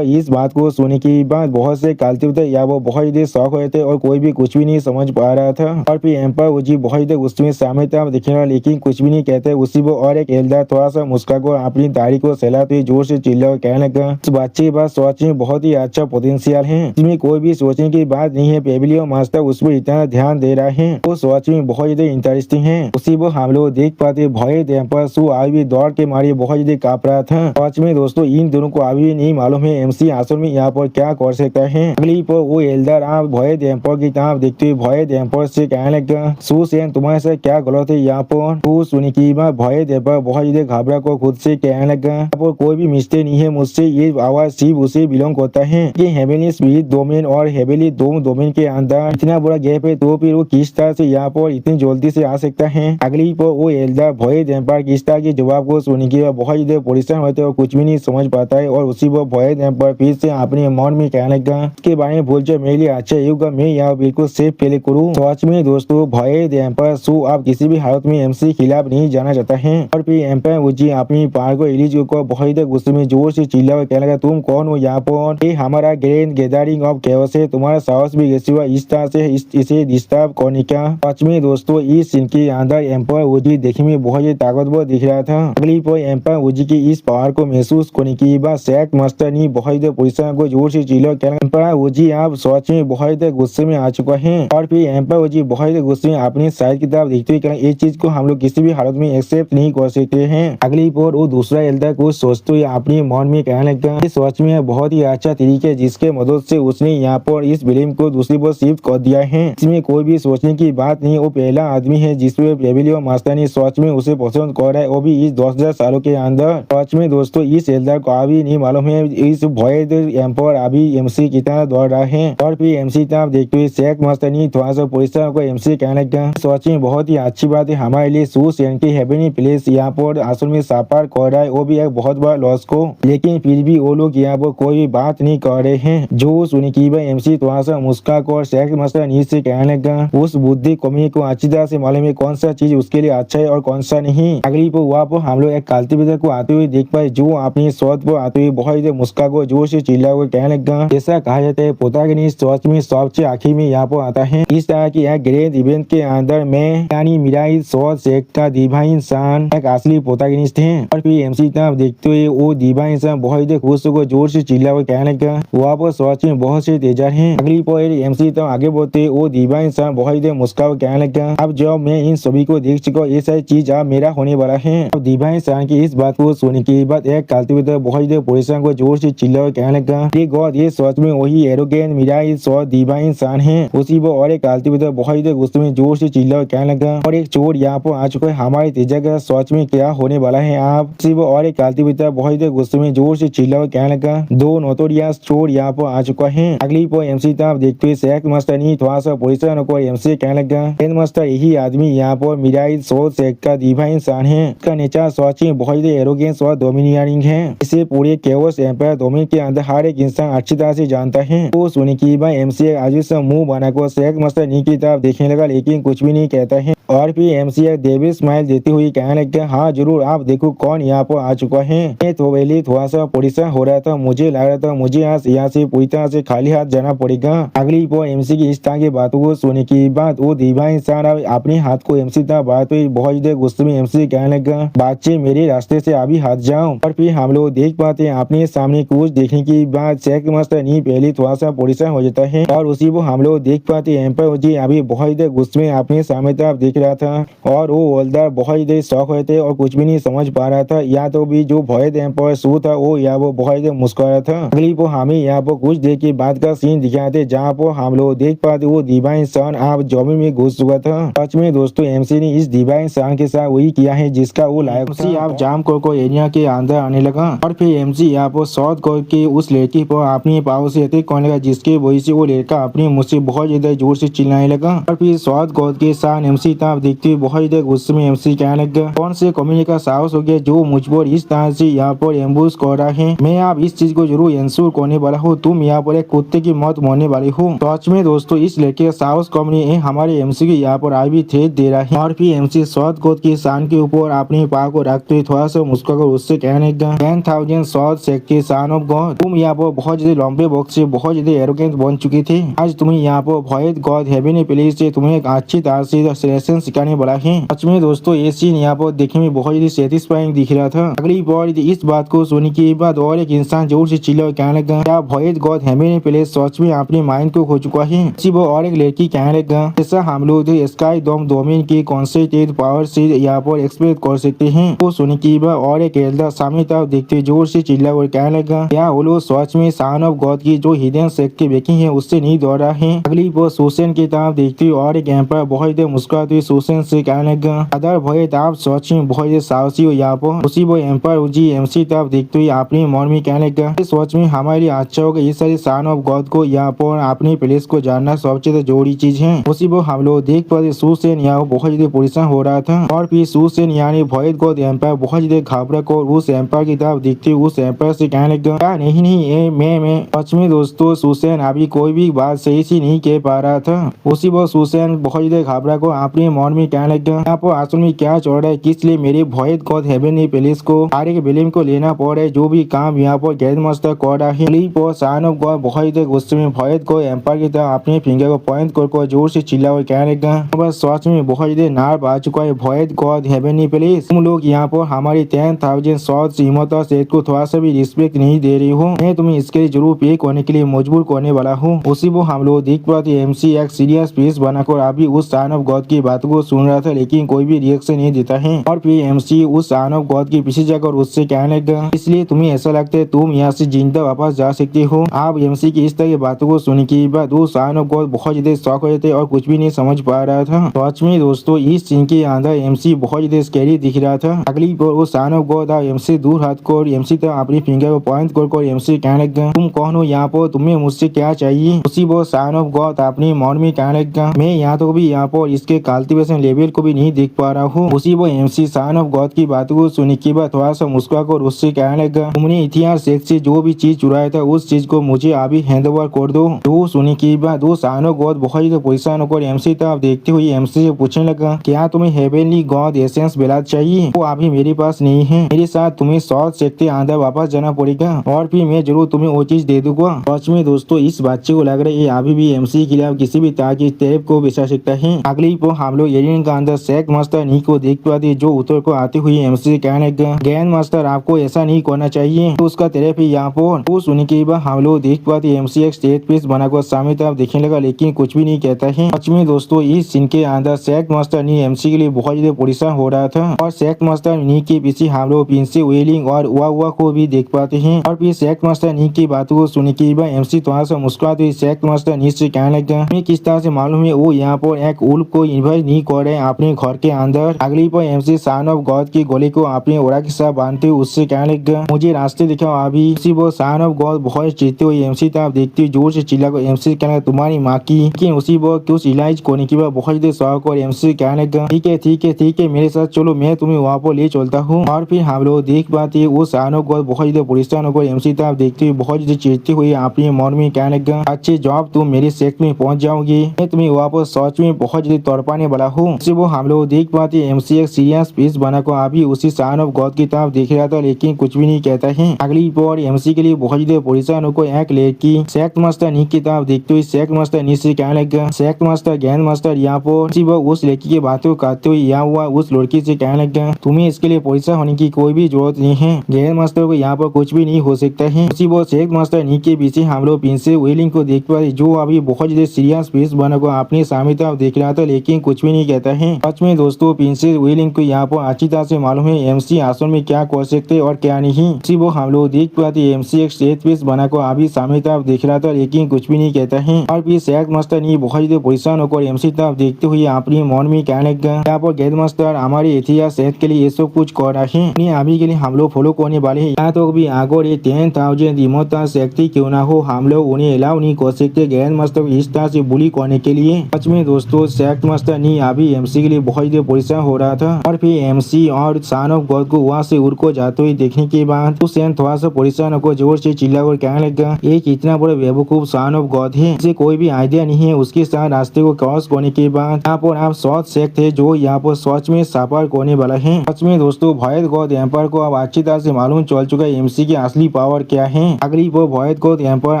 इस बात को सुनने की बाद बहुत से कल्टिवेटर या वो बहुत शौक हुए थे और कोई भी कुछ भी नहीं समझ पा रहा था। और फिर एम्पायर ओजी बहुत उसमें सामने तरफ दिखने वाला लेकिन कुछ भी नहीं कहते। उसी वो और एक एल्डर थोड़ा सा मुस्कुरा कर अपनी दाढ़ी को सहलाते हुए जोर से चिल्ला और कहने लगा, इस बच्चे के पास सोच में बहुत ही अच्छा पोटेंशियल है, इसमें कोई भी सोचने की बात नहीं है। पेविलियन मास्टर उस पर इतना ध्यान दे रहा है वो सोच में बहुत ज्यादा इंटरेस्टिंग है। उसी वो हम लोग देख पाते भय एम्पायर सु अभी भी दौड़ के मारे बहुत ज्यादा कांप रहा था। सच में दोस्तों इन दोनों को अभी भी नहीं मालूम है एमसी असल में यहाँ पर क्या कर सकता है। अगली पर वो एल्डर आप भय एम्पायर की तरफ देखते हुए भय एम्पायर से कहने लगा, सुसैन तुम्हारे साथ क्या गलत है यहाँ पर? तो सुनी की भय एम्पायर बहुत ज्यादा घबरा को खुद से कहने लगा, और कोई भी मिस्टेक नहीं है मुझसे, ये आवाज सिर्फ उसे बिलोंग करता है। ये हेवनली स्पिरिट डोमेन और हेवनली डोम डोमेन के अंदर इतना बड़ा गैप है, तो फिर वो किस तरह से यहाँ पर इतनी जल्दी से आ सकता है। अगली पर वो एल्डर भोयद एम्पायर किस तरह के जवाब को सुन के बहुत ज्यादा परेशान होते और कुछ भी नहीं समझ पाता है। और उसी पर भोयद एम्पायर फिर से अपने मन में कहने लगा, इसके बारे में भूल जाओ, मेरे लिए अच्छा होगा मैं यहाँ बिल्कुल सेफ प्ले करूँ। सच में दोस्तों भोयद एम्पायर सो आप किसी भी हालत में एमसी खिलाफ नहीं जाना चाहता है। और फिर एम्पायर उजी अपनी पार को एलिज को बहुत ज्यादा गुस्से में जोर से चिल्ला हुआ कहने लगा, तुम कौन हो यहाँ पर? ये हमारा ग्रैंड गैदरिंग ऑफ कैओस है, तुम्हारा साहस भी कैसे हुआ इस तरह से इसे डिस्टर्ब करने का? सच में दोस्तों इस सीन के अंदर एम्पायर उजी देखने में बहुत ज्यादा ताकतवर दिख रहा था। अगली पर एम्पायर उजी की इस पावर को महसूस करने के बाद शैक मास्टर ने बहुत ज्यादा परेशान को जोर से चिल्ला कहना, एम्पायर उजी आप सच में बहुत ज्यादा गुस्से में आ चुका है। और फिर एम्पायर उजी बहुत ज्यादा गुस्से में अपनी साइड की तरफ देखते हुए कहना, ये चीज को हम लोग किसी भी हालत में एक्सेप्ट नहीं कर सकते हैं। अगली पर वो दूसरा एल्डर को सोचते हुए अपने मन में कहने लगा, ये सच में बहुत ही अच्छा तरीका है जिसके मदद से उसने यहाँ पर इस फिल्म को दूसरी पर शिफ्ट कर दिया है। इसमें कोई भी सोचने की बात नहीं, वो पहला आदमी है जिसमें रेबिलियो मास्टर ने सच में उसे पसंद कर रहा है, वो भी इस 10,000 सालों के अंदर। सच में दोस्तों इस एल्डर को अभी नहीं मालूम है इस भोयद एम्पायर अभी एमसी कितना दौड़ रहा है। और फिर एमसी तरफ देखते हुए शैक मास्टर ने थोड़ा सा परेशान को एमसी कहने लगा, सच में बहुत ही अच्छी बात है हमारे लिए सूस की हेवनली प्लेस यहाँ पर असल में सापार कर रहा है, वो भी एक बहुत बड़ा लॉस को, लेकिन फिर भी वो लोग यहाँ पर कोई बात नहीं कर रहे हैं। जो सुनी की एमसी थोड़ा सा मुस्का कर शैक मास्टर नीचे कहने लगा, उस बुद्धि कमी को अच्छी तरह से मालूम है कौन सा चीज उसके लिए अच्छा है और कौन सा नहीं। अगली पर वहाँ पर हम लोग एक कल्टिवेटर को आते हुए देख पाए जो अपनी शॉट पर आते हुए बहुत ही मुस्का को जोर से चिल्ला हुआ कहने लगा, ऐसा कहा जाता है प्रोटैगनिस्ट शॉट में सबसे आखिर में यहाँ पर आता है। इस तरह की एक ग्रेट इवेंट के अंदर मैं यानी मिराई शॉट सेक का डिवाइन सन एक असली प्रोटैगनिस्ट है। और फिर एमसी तरफ देखते हुए वो डिवाइन सन बहुत ही खुश को जोर से चिल्ला हुआ कहने लगा, वहाँ पर सच में बहुत से तेजर हैं। अगली पर एमसी तरफ आगे बढ़ते वो डिवाइन सन बहुत ही मुस्का हुआ कहने लगा, अब जब मैं इन सभी को देख चुका ये सारी चीज अब मेरा होने वाला है। अब डिवाइन सन की इस बात को सुनने के बाद एक कल्टिवेटर बहुत ही परेशान को जोर से चिल्ला हुआ कहने लगा, ये गॉड ये सच में वही एरोगेंट मिराई शॉट डिवाइन सन है। उसी पर और एक कल्टिवेटर बहुत ही गुस्से में जोर से चिल्ला हुआ कहने लगा, और एक चोर यहाँ पर आ चुका है, हमारे तेजा का सच में क्या होने वाला है आप? सिर्फ और एक कल्टिवेटर बहुत ही गुस्से में जोर से चिल्ला हुआ कहने लगा, दो नोटोरियस चोर यहाँ पर आ चुका है। अगली पर एमसी तरफ देखते हुए शैक मास्टर ने थोड़ा सा परेशान होकर एमसी कहने लगा, ग्रैंड मास्टर यही आदमी यहाँ पर मिराई शॉट सेक का डिवाइन सन है। इसका नेचर सच में बहुत ही एरोगेंस और डोमिनियरिंग है, इसे पूरे कैओस एम्पायर डोमेन के अंदर हर एक इंसान अच्छी तरह से जानता है। तो सुनी की बात एमसी आगे से मुंह बनाकर शैक मास्टर नी की तरफ देखने लगा, लेकिन कुछ भी नहीं कहता है। और फिर एमसी एक देवी स्माइल देती हुई कहने लगा, हाँ जरूर आप देखो कौन यहाँ पर आ चुका है। मैं तो पहले थोड़ा सा परेशान हो रहा था, मुझे लग रहा था मुझे यहाँ से पूरी तरह से खाली हाथ जाना पड़ेगा। अगली पर एमसी की इस तरह की बातों को सुनने की बाद वो डिवाइन सन अपने हाथ को एमसी तरफ बात हुई बहुत ज्यादा गुस्से में एमसी कहने लगा, बच्चे मेरे रास्ते से अभी हाथ जाओ। और फिर हम लोग देख पाते हैं अपने सामने कुछ देखने की बाद शैक मास्टर नी पहले थोड़ा सा परेशान हो जाता है, और उसी को हम लोग देख पाते हैं एम्पायर जी अभी बहुत ज्यादा गुस्से में अपने सामने तरफ देख रहा था, और वो ओल्डर बहुत ज्यादा शौक हुए थे और कुछ भी नहीं समझ पा रहा था। या तो भी जो भोयद एम्पायर शू था वो या वो बहुत ज्यादा मुस्कुरा रहा था। अगली को हमें यहाँ पर कुछ देर के बाद का सीन दिखाते जहाँ पर हम लोग देख पाते वो डिवाइन सन आप जमीन में घुस चुका था। सच में दोस्तों एमसी ने इस डिवाइन सन के साथ वही किया है जिसका वो लायक था। आप जाम को एरिया के अंदर आने लगा, और फिर एमसी यहाँ पर शॉट करके उस लड़की पर अपनी पावर से अटैक करने लगा, जिसके वजह से वो लड़का अपने मुँह से बहुत ज्यादा जोर से चिल्लाने लगा। और फिर शॉट गॉड के साथ एमसी तरफ देखते हुए बहुत ज्यादा गुस्से में एमसी कहने लगा, कौन से कमीने का साहस हो गया जो मुझ पर इस तरह से यहाँ पर एम्बुश कर रहा है? मैं अब इस चीज को जरूर इंश्योर करने वाला हूँ, तुम यहाँ पर एक कुत्ते की मौत मरने वाली हो। सच में दोस्तों इस लड़के का साहस कमी हमारे एमसी के यहाँ पर आज भी थ्रेट दे रहा है। और फिर एमसी शॉट गॉड की शान के ऊपर अपने पाव को रखते हुए थोड़ा सा मुस्कुराकर उससे कहने लगा, 10,000 शॉट सेक के सन ऑफ गॉड, तुम यहाँ पर बहुत ज्यादा लंबे वक्त से बहुत ज्यादा एरोगेंट बन चुके थे। आज तुम्हें यहाँ पर भोयद गॉड हेवनली प्लेस से तुम्हें एक अच्छी तरह से लेसन सिखाने वाला है। सच में दोस्तों ये सीन यहाँ पर देखने में बहुत ज्यादा सेटिस्फाइंग दिख रहा था। अगली बार इस बात को सुनने के बाद और एक इंसान जोर से चिल्ला कहने लगा, क्या भोयद गॉड हेवनली प्लेस सच में अपने माइंड को खो चुका है? वो और एक लड़की कहने लगा, ऐसा हम लोग स्काई डोम डोमेन की कॉन्सेंट्रेटेड पावर से यहाँ पर एक्सप्रेस कर सकते हैं। वो सुनने की बाद और एक एल्डर सामने तरफ देखते जोर से चिल्ला और कहने लगा, क्या वो लोग सच में सन ऑफ गॉड की जो हिडन सेक्ट की बेकिंग है उससे नहीं दौड़ रहा है? अगली वो सोशन की तरफ देखते और एक एम्पायर बहुत मुस्कुराते हुए सोशन से कहने लगा, अदर भोयद आप सच सच में बहुत ही साहसी हो यहाँ पर। उसी वो एम्पायर उजी एमसी तरफ देखते हुए अपने मन में कहने लगा सच में हमारे लिए अच्छा होगा इस सारे सन ऑफ गॉड को यहाँ पर अपनी प्लेस को जानना सबसे जरूरी चीज है। उसी वो हम लोग देख पाते सुसेन यहाँ बहुत ज्यादा परेशान हो रहा था और फिर सुसेन यानी भयद गॉड एम्पायर बहुत ज्यादा घबरा कर उस एम्पायर की तरफ देखते हुए उस एम्पायर से कहने लगा नहीं मैं सच में दोस्तों सुसेन अभी कोई भी बात सही से नहीं कह पा रहा था। उसी वो सुसेन बहुत ज्यादा घबरा को अपने मन में कहने लगा यहाँ पर असल में क्या चल रहा है किस लिए मेरे भयद गॉड हेवन पैलेस को आगे के विलियम को लेना पड़ रहा है जो भी काम यहाँ पर गैर मास्टर कर रहा है। सन ऑफ गॉड बहुत ज्यादा गुस्से में भयद को एम्पायर की तरफ अपने फिंगर को पॉइंट कर जोर से चिल्ला हुआ कहने लगा बस सच में बहुत ज्यादा नार्व आ चुका है भयद गॉड हेवन पैलेस तुम लोग यहाँ पर हमारी 10,000 शॉर्ट कीमत और सेट को थोड़ा सा भी रिस्पेक्ट नहीं दे रही हो। मैं तुम्हें इसके लिए जरूर पे करने के लिए मजबूर करने वाला हूँ। उसी वो हम लोग देख पाते एमसी एक सीरियस फेस बनाकर अभी उस सन ऑफ गॉड की बातों को सुन रहा था लेकिन कोई भी रिएक्शन नहीं देता है और फिर एमसी उस सन ऑफ गॉड के पीछे जाकर उससे कहने लगा इसलिए तुम्हें ऐसा लगता है तुम यहाँ से जिंदा वापस जा सकते हो। आप एमसी की इस तरह की बातों को सुनने के बाद वो सन ऑफ गॉड बहुत ज्यादा शॉक हो थे और कुछ भी नहीं समझ पा रहा था। सच में दोस्तों इस सीन के अंदर एमसी बहुत ज्यादा स्कैरी दिख रहा था। अगली बार वो सन ऑफ गॉड एमसी दूर हाथ को एमसी तक अपनी फिंगर को पॉइंट कर एमसी कहने लगा तुम कौन हो यहाँ पर तुम्हें मुझसे क्या चाहिए। उसी वो सन ऑफ गॉड अपने मन में कहने लगा मैं यहाँ तो भी यहाँ पर इसके कल्टीवेशन लेवल को भी नहीं देख पा रहा हूँ। उसी वो एमसी सन ऑफ गॉड की बातों को सुनने के बाद थोड़ा सा मुस्कुराकर उससे कहने लगा तुमने इतिहास से जो भी चीज चुराया था उस चीज को मुझे अभी हैंड ओवर कर दो। तो सुनने के बाद वो सन ऑफ गॉड बहुत ज्यादा परेशान होकर एमसी तरफ देखते हुए एमसी से पूछने लगा क्या तुम्हें हेवनली गॉड एसेंस ब्लड चाहिए। वो अभी मेरे पास नहीं है मेरे साथ तुम्हें शॉर्ट सेक्टर अंदर वापस जाना पड़ेगा और फिर मैं जरूर तुम्हें वो चीज दे दूंगा। सच में दोस्तों इस बच्चे को लग रहा है ये अभी भी एमसी के खिलाफ किसी भी तरह की तेरे को बचा सकता है। अगली को हम लोग एलियन का अंदर शेख मास्टर नी को देख पाते जो उत्तर को आते हुए एमसी से कहने लगा ग्रैंड मास्टर आपको ऐसा नहीं करना चाहिए तो उसका तेरे यहाँ पर वो सुनने के बाद हम लोग देख पाते एमसी एक स्टेट पीस बनाकर सामने तरफ देखने लगा लेकिन कुछ भी नहीं कहता है। सच में दोस्तों इस सीन के अंदर शेख मास्टर नी एमसी के लिए बहुत ज्यादा परेशान हो रहा था और शेख मास्टर नी के पीछे हम लोग प्रिंसी वेलिंग और हुआ को भी देख पाते हैं और फिर शेख मास्टर नी की बातों को सुनने के बाद एमसी थोड़ा सा मुस्कुराते हुए शेख मास्टर नी से कहने लगा मैं किस तरह से मालूम है वो यहाँ पर एक उल्फ को इन्वाइट नहीं कर रहे अपने घर के अंदर। अगली पर एमसी सन ऑफ गॉड की गोली को अपने ओरा के साथ बांधते हुए उससे कहने लगा मुझे रास्ते दिखाओ अभी। उसी वो सन ऑफ गॉड बहुत चिढ़ते हुए एमसी तरफ देखते हुए जोर से चिल्ला कर एमसी कहने तुम्हारी माँ की। लेकिन उसी वो कुछ इलाज करने के बाद बहुत ज्यादा शौक और एमसी कहने लगा ठीक है मेरे साथ चलो मैं तुम्हें वहाँ पर ले चलता हूँ। और फिर हम लोग देख पाते वो सन ऑफ गॉड बहुत ज्यादा परेशान होकर एमसी तरफ देखते हुए बहुत ज्यादा चिढ़ते हुए अपने मन में कहने लगा अच्छे जॉब तुम मेरे सेक्ट में पहुंच जाओगे मैं तुम्हें वहाँ पर सच में बहुत ज्यादा तड़पाने वाला हूँ। उसी वो हम लोग देख पाते एमसी एक सीरियस पीस बनाकर अभी उसी सन ऑफ गॉड की तरफ देख रहा था लेकिन कुछ भी नहीं कहता है। अगली बार एमसी के लिए बहुत ज्यादा परेशान होकर एक लड़की शेख मास्टर नी की तरफ देखते हुए शेख मास्टर नी से कहने लगा शेख मास्टर ग्रैंड मास्टर यहाँ पर वो उस लड़की की बातों करते हुए यहाँ हुआ उस लड़की से कहने लगा तुम्हें इसके लिए परेशान होने की कोई भी जरूरत नहीं है ग्रैंड मास्टर को यहाँ पर कुछ भी नहीं हो सकता है। उसी वो शेख मास्टर नी के पीछे हम लोग प्रिंसी वेलिंग को देख पाए जो अभी बहुत ज्यादा सीरियस फेस बनाकर अपने सामने तरफ देख रहा था लेकिन कुछ भी नहीं कहता है। सच में दोस्तों प्रिंसी वेलिंग को यहाँ पर अच्छी तरह से मालूम है एमसी असल में क्या कर सकते और क्या नहीं। उसी वो हम लोग देख पाते एमसी एक स्टेट पीस बनाकर अभी सामने तरफ देख रहा था लेकिन कुछ भी नहीं कहता है। और फिर शेख मास्टर नी बहुत ज्यादा परेशान होकर एमसी तरफ देखते हुए अपने मन में कहने लगा यहाँ पर ग्रैंड मास्टर हमारे इतिहास सेहत के लिए ये सब कुछ कर रहे हैं अभी के लिए हम लोग फॉलो करने वाले हैं यहाँ तो भी आगे ये 10,000 इमोर्टल शक्ति क्यों ना हो हम लोग उन्हें अलाउ नहीं कर सकते ग्रैंड मास्टर को इस तरह से बुली करने के लिए। सच में दोस्तों शेख मास्टर नी अभी एमसी के लिए बहुत ज्यादा परेशान हो रहा था और फिर एमसी और सन ऑफ गॉड को वहाँ से उड़ को जाते हुए देखने के बाद हुसैन थोड़ा सा परेशान होकर जोर से चिल्ला कर कहने लगा एक इतना बड़ा बेवकूफ सन ऑफ गॉड है जिसे कोई भी आइडिया नहीं है उसके साथ रास्ते को क्रॉस करने के बाद यहाँ पर आप शॉर्ट सेक थे जो यहाँ पर सच में सफर करने वाला है। सच में दोस्तों भयद गॉड एम्पायर को अब अच्छी तरह से मालूम चल चुका है एमसी की असली पावर क्या है। अगली वो भयद गॉड एम्पायर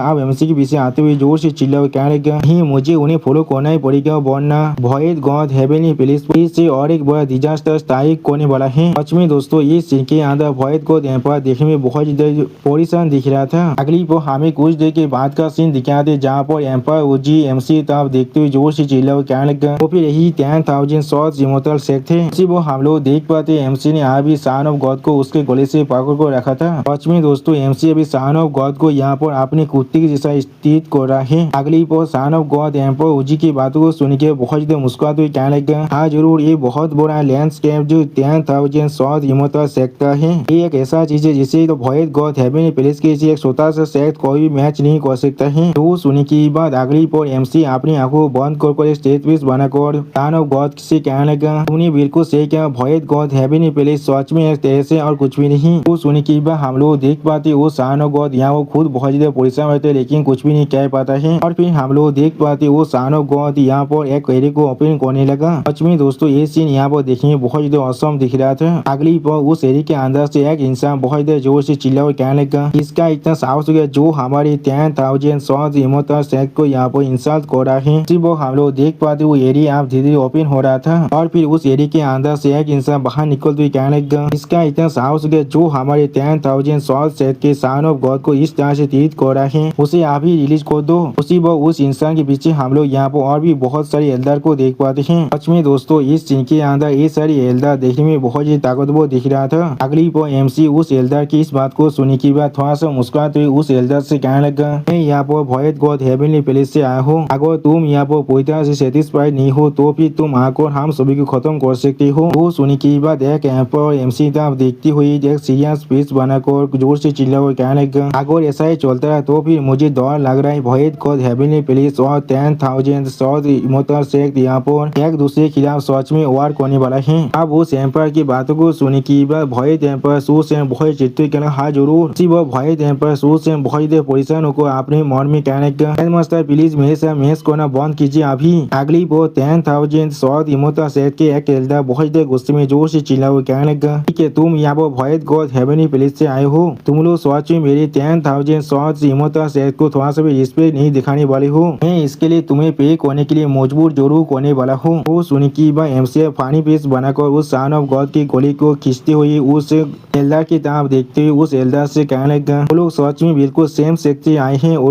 अब एमसी के पीछे आते हुए जोर से चिल्ला कर कहने लगा नहीं मुझे उन्हें फॉलो करना ही पड़ेगा वरना भयद गॉड हेवनली प्लेस से और एक बड़ा डिजास्टर स्ट्राइक करने वाला है। सच में दोस्तों ये सीन के अंदर भयद गॉड एम्पायर देखने में बहुत ज्यादा परेशान दिख रहा था। अगली वो हमें कुछ देर के बाद का सीन दिखाते जहाँ पर एम्पायर ओजी एमसी तरफ देखते हुए जोर से चिल्ला कर कहने लगा वो फिर यही 10,000 शॉर्ट इमोर्टल शेक थे। इसी वो हम लोग देख पाते एमसी ने अभी सन ऑफ गॉड को उसके गले से पकड़ को रखा था। सच में दोस्तों एमसी अभी सन ऑफ गॉड को यहाँ पर अपने कुत्ते के जैसा स्थित कर रहा है। अगली पर सन ऑफ गॉड एम्पायर ओजी की बातों को सुन के बहुत ज्यादा मुस्कुराते हुए कहने लगा हाँ जरूर ये बहुत बड़ा लैंडस्केप कैंप जो 10,000 साउथ इमोटल सेक्टर है। ये एक ऐसा चीज है जिसे तो भोयत गॉड हेवन प्लेस के एक छोटा सा सेक्ट कोई भी मैच नहीं कर सकता है। तो सुनने के बाद अगली पर एमसी अपनी आंखों बंद कर स्टेज पीस बनाकर सन ऑफ गॉड से कहने लगा, तुमने बिल्कुल सही कहा, भोयत गॉड हेवन प्लेस सच में एक तरह से और कुछ भी नहीं। तो सुनने के बाद हम लोग देख पाते वो सन ऑफ गॉड यहाँ वो खुद बहुत ज्यादा परेशान होते लेकिन कुछ भी नहीं कह पाता है। और फिर हम लोग देख पाते वो सन ऑफ गॉड यहाँ पर एक कैरी को ओपन करने लगा। सच में दोस्तों ये सीन यहाँ पर देखने में बहुत ज्यादा औसम दिख रहा था। अगली पर उस एरिया के अंदर से एक इंसान बहुत ज्यादा जोर से चिल्ला और कहने लगा, इसका इतना साहस हो गया जो हमारी 10,000 साउथ इमोटल सेक्ट को यहाँ पर इंसल्ट कर रहा है। इसी वो हम लोग देख पाते वो एरिया आप धीरे धीरे ओपन हो रहा था और फिर उस एरिया के अंदर से एक इंसान बाहर निकलते हुए कहने लगा, इसका इतना साहस हो गया जो हमारे 10,000 साउथ सेक्ट के सन ऑफ गॉड को इस तरह से तीर्थ कर रहा है, उसे आप ही रिलीज कर दो। उसी वो उस इंसान के पीछे हम लोग यहाँ पर और भी बहुत सारे एल्डर को देख पाते हैं। सच में दोस्तों इस सीन के अंदर ये सारी एल्डर देखने में बहुत ही ताकतवर दिख रहा था। अगली पर एमसी उस एल्डर की इस बात को सुनने के बाद थोड़ा सा मुस्कुराते हुए उस एल्डर से कहने लगा, मैं यहाँ पर भोयत गॉड हेवनली प्लेस से आया हूँ, अगर तुम यहाँ पर पूरी तरह से सेटिस्फाइड नहीं हो तो फिर तुम आकर हम सभी को खत्म कर सकते हो। वो सुनने के बाद एक एम्पर एमसी तरफ देखती हुई एक सीरियस स्पीच बनाकर जोर से चिल्ला हुआ कहने लगा, अगर ऐसा ही चलता रहा तो फिर मुझे डर लग रहा है भोयत गॉड हेवनली प्लेस और 10,000 साउथ इमोटल सेक्ट यहाँ पर एक दूसरे के खिलाफ सच में वार करने वाला है। अब उस एम्पर की बातों को सुनने के बाद भोयत एम्पर सू से बहुत चित्त कहना, हाँ जरूर। वो भोयत एम्पर सू से बहुत परेशान होकर अपने मन में कहने लगा, मास्टर प्लीज मेरे साथ मैच करना बंद कीजिए अभी। अगली वो 10,000 साउथ इमोटल सेक्ट के एक एल्डर बहुत गुस्से में जोर से चिल्ला हुआ कहने लगा, ठीक है तुम यहाँ पर भोयत गॉड हेवनली प्लेस से आए हो, तुम लोग सच में मेरे 10,000 साउथ इमोटल सेक्ट को थोड़ा सा भी रिस्पेक्ट नहीं दिखाने वाले हो, मैं इसके लिए तुम्हें पे करने के लिए मजबूर जरूर करने वाला हूँ। वो सुन की बात एमसी फानी पीस बनाकर उस सन ऑफ गॉड की गोली को खींचते हुए उस एल्डर की तरफ देखते हुए उस एल्डर से कहने लगा, वो लोग सच में बिल्कुल सेम सेक्ट से आए हैं, वो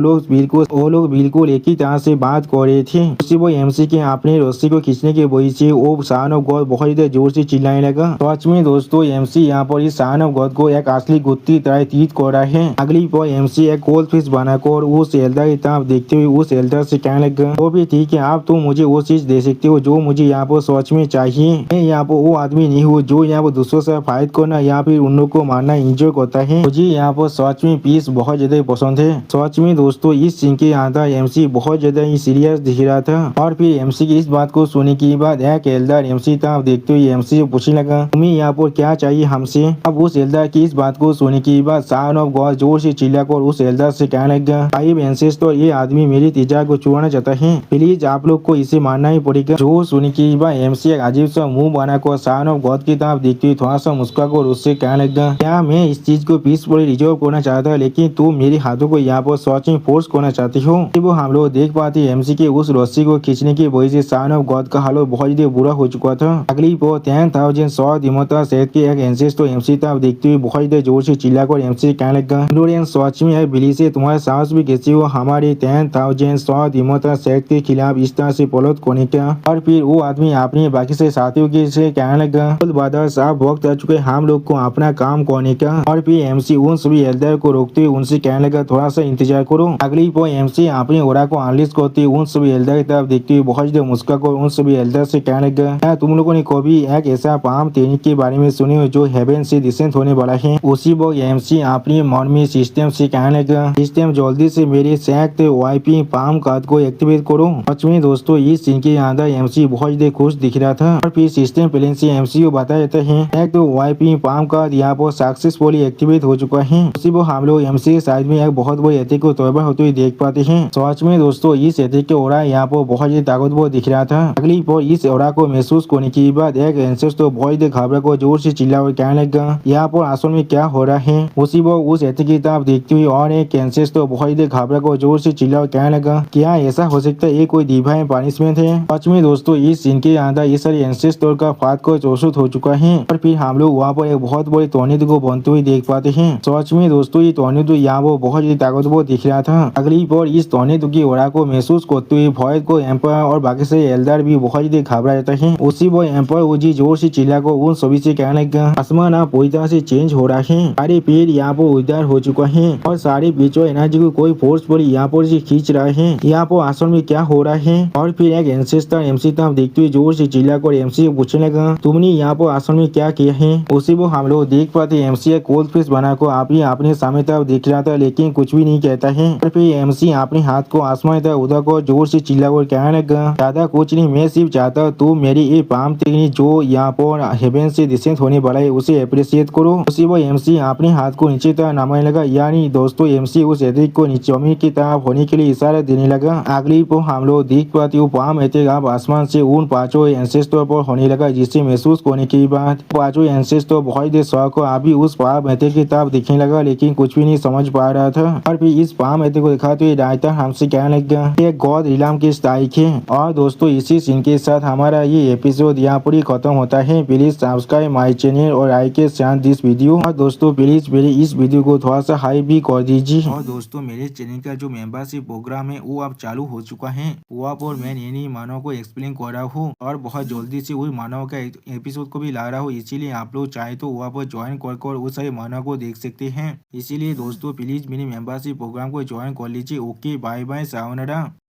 लोग बिल्कुल एक ही तरह से बात कर रहे थे। उसी वो एमसी के अपने रस्सी को खींचने के वजह से वो सन ऑफ गॉड बहुत ज्यादा जोर से चिल्लाने लगा। सच में दोस्तों एमसी यहाँ पर इस सन ऑफ गॉड को एक असली गुत्ती तरह तीत कर रहा है। अगली पर एमसी एक गोल्ड फिश बनाकर उस एल्डर की तरफ देखते हुए उस एल्डर से कहने लगा, वो भी ठीक है, आप तो मुझे वो चीज दे सकते हो जो मुझे यहाँ पर सच में चाहिए। मैं यहाँ पर वो आदमी नहीं हूँ जो यहाँ पर दूसरों से फाइट करना या फिर उन लोग को मारना एंजॉय करता है, मुझे यहाँ पर सच में पीस बहुत ज्यादा पसंद है। सच में दोस्तों इस सीन के अंदर एमसी बहुत ज्यादा ही सीरियस दिख रहा था। और फिर एमसी की इस बात को सुनने के बाद एक एल्डर एमसी तरफ देखते हुए एमसी से पूछने लगा, तुम्हें यहाँ पर क्या चाहिए हमसे। अब उस एल्डर की इस बात को सुनने के बाद सन ऑफ गॉड जोर से चिल्लाकर उस एल्डर से कहने लगा, फाइव एंसेस्टर ये आदमी मेरी तिजा को चुराना चाहता है, प्लीज आप लोग को इसे मारना ही पड़ेगा। जो सुन के बाद एमसी एक अजीब सा मुंह बनाकर सन ऑफ गॉड की तरफ देखते हुए थोड़ा सा मुस्कुराकर उससे कहने लगा, क्या मैं इस चीज को पीसफुली रिजर्व करना चाहता लेकिन तुम मेरे हाथों को यहाँ पर सच में फोर्स करना चाहती हो। वो हम लोग देख पाते एमसी के उस रस्सी को खींचने की वजह से सन ऑफ गॉड का हालत बहुत ज्यादा बुरा हो चुका था। अगली पर 10,000 साउथ इमोटल सेक्ट के एक एंसेस्टर एमसी तरफ देखते हुए बहुत ज्यादा जोर से चिल्लाकर एमसी कहने लगा, फ्लोरेंस सच में है बिली से तुम्हारे साहस भी कैसी हो हमारे 10,000 साउथ इमोटल सेक्ट के खिलाफ इस तरह से पलट करने का। और फिर वो आदमी अपने बाकी से साथियों के से कहने लगा, ब्रदर्स आप वक्त आ चुके हम लोग को अपना काम करने का। और फिर एमसी उन सभी एल्डर को रोकते हुए उनसे कहने लगा, थोड़ा सा इंतजार करो। अगली पर एमसी अपने ओरा को अनलिस्ट करते हुए उन सभी एल्डर की तरफ देखते हुए बहुत ज्यादा मुस्कुराकर उन सभी एल्डर से कहने लगा, क्या तुम लोगों ने कभी एक ऐसा पाम टेक्निक के बारे में सुने हो जो हेवन से डिसेंट होने वाला है। उसी वक्त एमसी अपने मन में सिस्टम से कहने लगा, सिस्टम जल्दी से मेरे सेक्ट वाइपिंग पाम कार्ड को एक्टिवेट करो। सच में दोस्तों इस सीन के अंदर एमसी बहुत ज्यादा खुश दिख रहा था। और फिर सिस्टम प्लेन से एमसी को बताया जाता है एक तो वाइपिंग पाम कार्ड यहाँ पर सक्सेसफुली एक्टिवेट हो चुका है। उसी वो हम लोग एमसी के साइड में एक बहुत बड़ी एथिक को तोड़फा होते हुए देख पाते हैं। सच में दोस्तों इस एथिक के ओरा यहाँ पर बहुत ज्यादा ताकतवर दिख रहा था। अगली पर इस ओरा को महसूस करने के बाद एक एंसेस्टर तो बहुत ज्यादा घबरा को जोर से चिल्ला और कहने लगा, यहाँ पर असल में क्या हो रहा है। उसी वो उस एथिक की तरफ देखते हुए और एक एंसेस्टर तो बहुत ज्यादा घबरा को जोर से चिल्ला और कहने लगा, क्या ऐसा हो सकता है ये कोई डिवाइन पनिशमेंट है। सच में दोस्तों इस सीन के अंदर ये सारे एंसेस्टर का फात को चौसुत हो चुका है। और फिर हम लोग वहाँ पर एक बहुत बड़ी टॉर्नेडो को बनते हुए देख पाते हैं। सच में दोस्तों ये टॉर्नेडो यहाँ वो बहुत ज्यादा ताकतवर दिख रहा था। अगली पर इस टॉर्नेडो की ओरा को महसूस करते हुए भॉयड को एम्पर और बाकी से एल्डर भी बहुत ज्यादा घबरा जाता है। उसी वो एम्पर उजी जोर से चिल्ला को उन सभी से कहने लगा, आसमान आप पूरी तरह से चेंज हो रहा है, सारे पेड़ यहाँ पर उधार हो चुका है और सारे बीचों एनर्जी को कोई फोर्स पर यहाँ पर से खींच रहा है, यहाँ पर असल में क्या हो रहा है। और फिर एक एंसेस्टर एमसी तरफ देखते हुए जोर से चिल्ला कर एमसी को पूछने लगा, लगा, तुमने यहाँ पर आश्रम में क्या किया है। उसी वो हम लोग देख पाते एमसी कोल्ड फिश बनाकर आप ही अपने सामने तरफ देख रहा था, लेकिन कुछ भी नहीं कहता है। और फिर एमसी अपने हाथ को आसमान तक उधर को जोर से चिल्ला कर कहने लगा, ज्यादा कुछ नहीं, मैं सिर्फ चाहता तू मेरी ये पाम टेक्निक जो यहाँ पर हेवन से डिसेंट होने वाला है उसे अप्रिशिएट करो। उसी वो एमसी अपने हाथ को नीचे तरफ नामने लगा, यानी दोस्तों एमसी उस एथिक को नीचे जमीन की तरफ होने के लिए इशारा देने लगा। अगली को हम लोग देख पाते वो पाम एथिक आप आसमान से उन पांचों एंसेस्टर पर होने लगा, जिसे महसूस होने की बात पांचों एंसेस्टर बहुत देर शौक को अभी उस पाम एथिक की तरफ दिखने लगा, लेकिन कुछ भी नहीं समझ पा रहा था। और फिर इस पाम एथिक को दिखाते हुए रायता हमसे कहने लगा ये गॉड रिलाम की तारीख है। और दोस्तों इसी सीन के साथ हमारा ये एपिसोड यहाँ पर ही खत्म होता है। प्लीज सब्सक्राइब माई चैनल और लाइक के शेयर दिस वीडियो। और दोस्तों प्लीज मेरे इस वीडियो को थोड़ा सा हाई भी कर दीजिए। और दोस्तों मेरे चैनल का जो मेंबरशिप प्रोग्राम है वो अब चालू हो चुका है। वहाँ पर मैं नई मानव को एक्सप्लेन कर रहा हूँ और बहुत जल्दी से वही मानव का एपिसोड को भी ला रहा हूँ, इसीलिए आप लोग चाहे तो वहाँ पर ज्वाइन कर उस सारे मानव को देख सकते हैं। इसीलिए दोस्तों प्लीज मेरे मेंबरशिप प्रोग्राम को ज्वाइन कर लीजिए। Okay bye bye sayonara.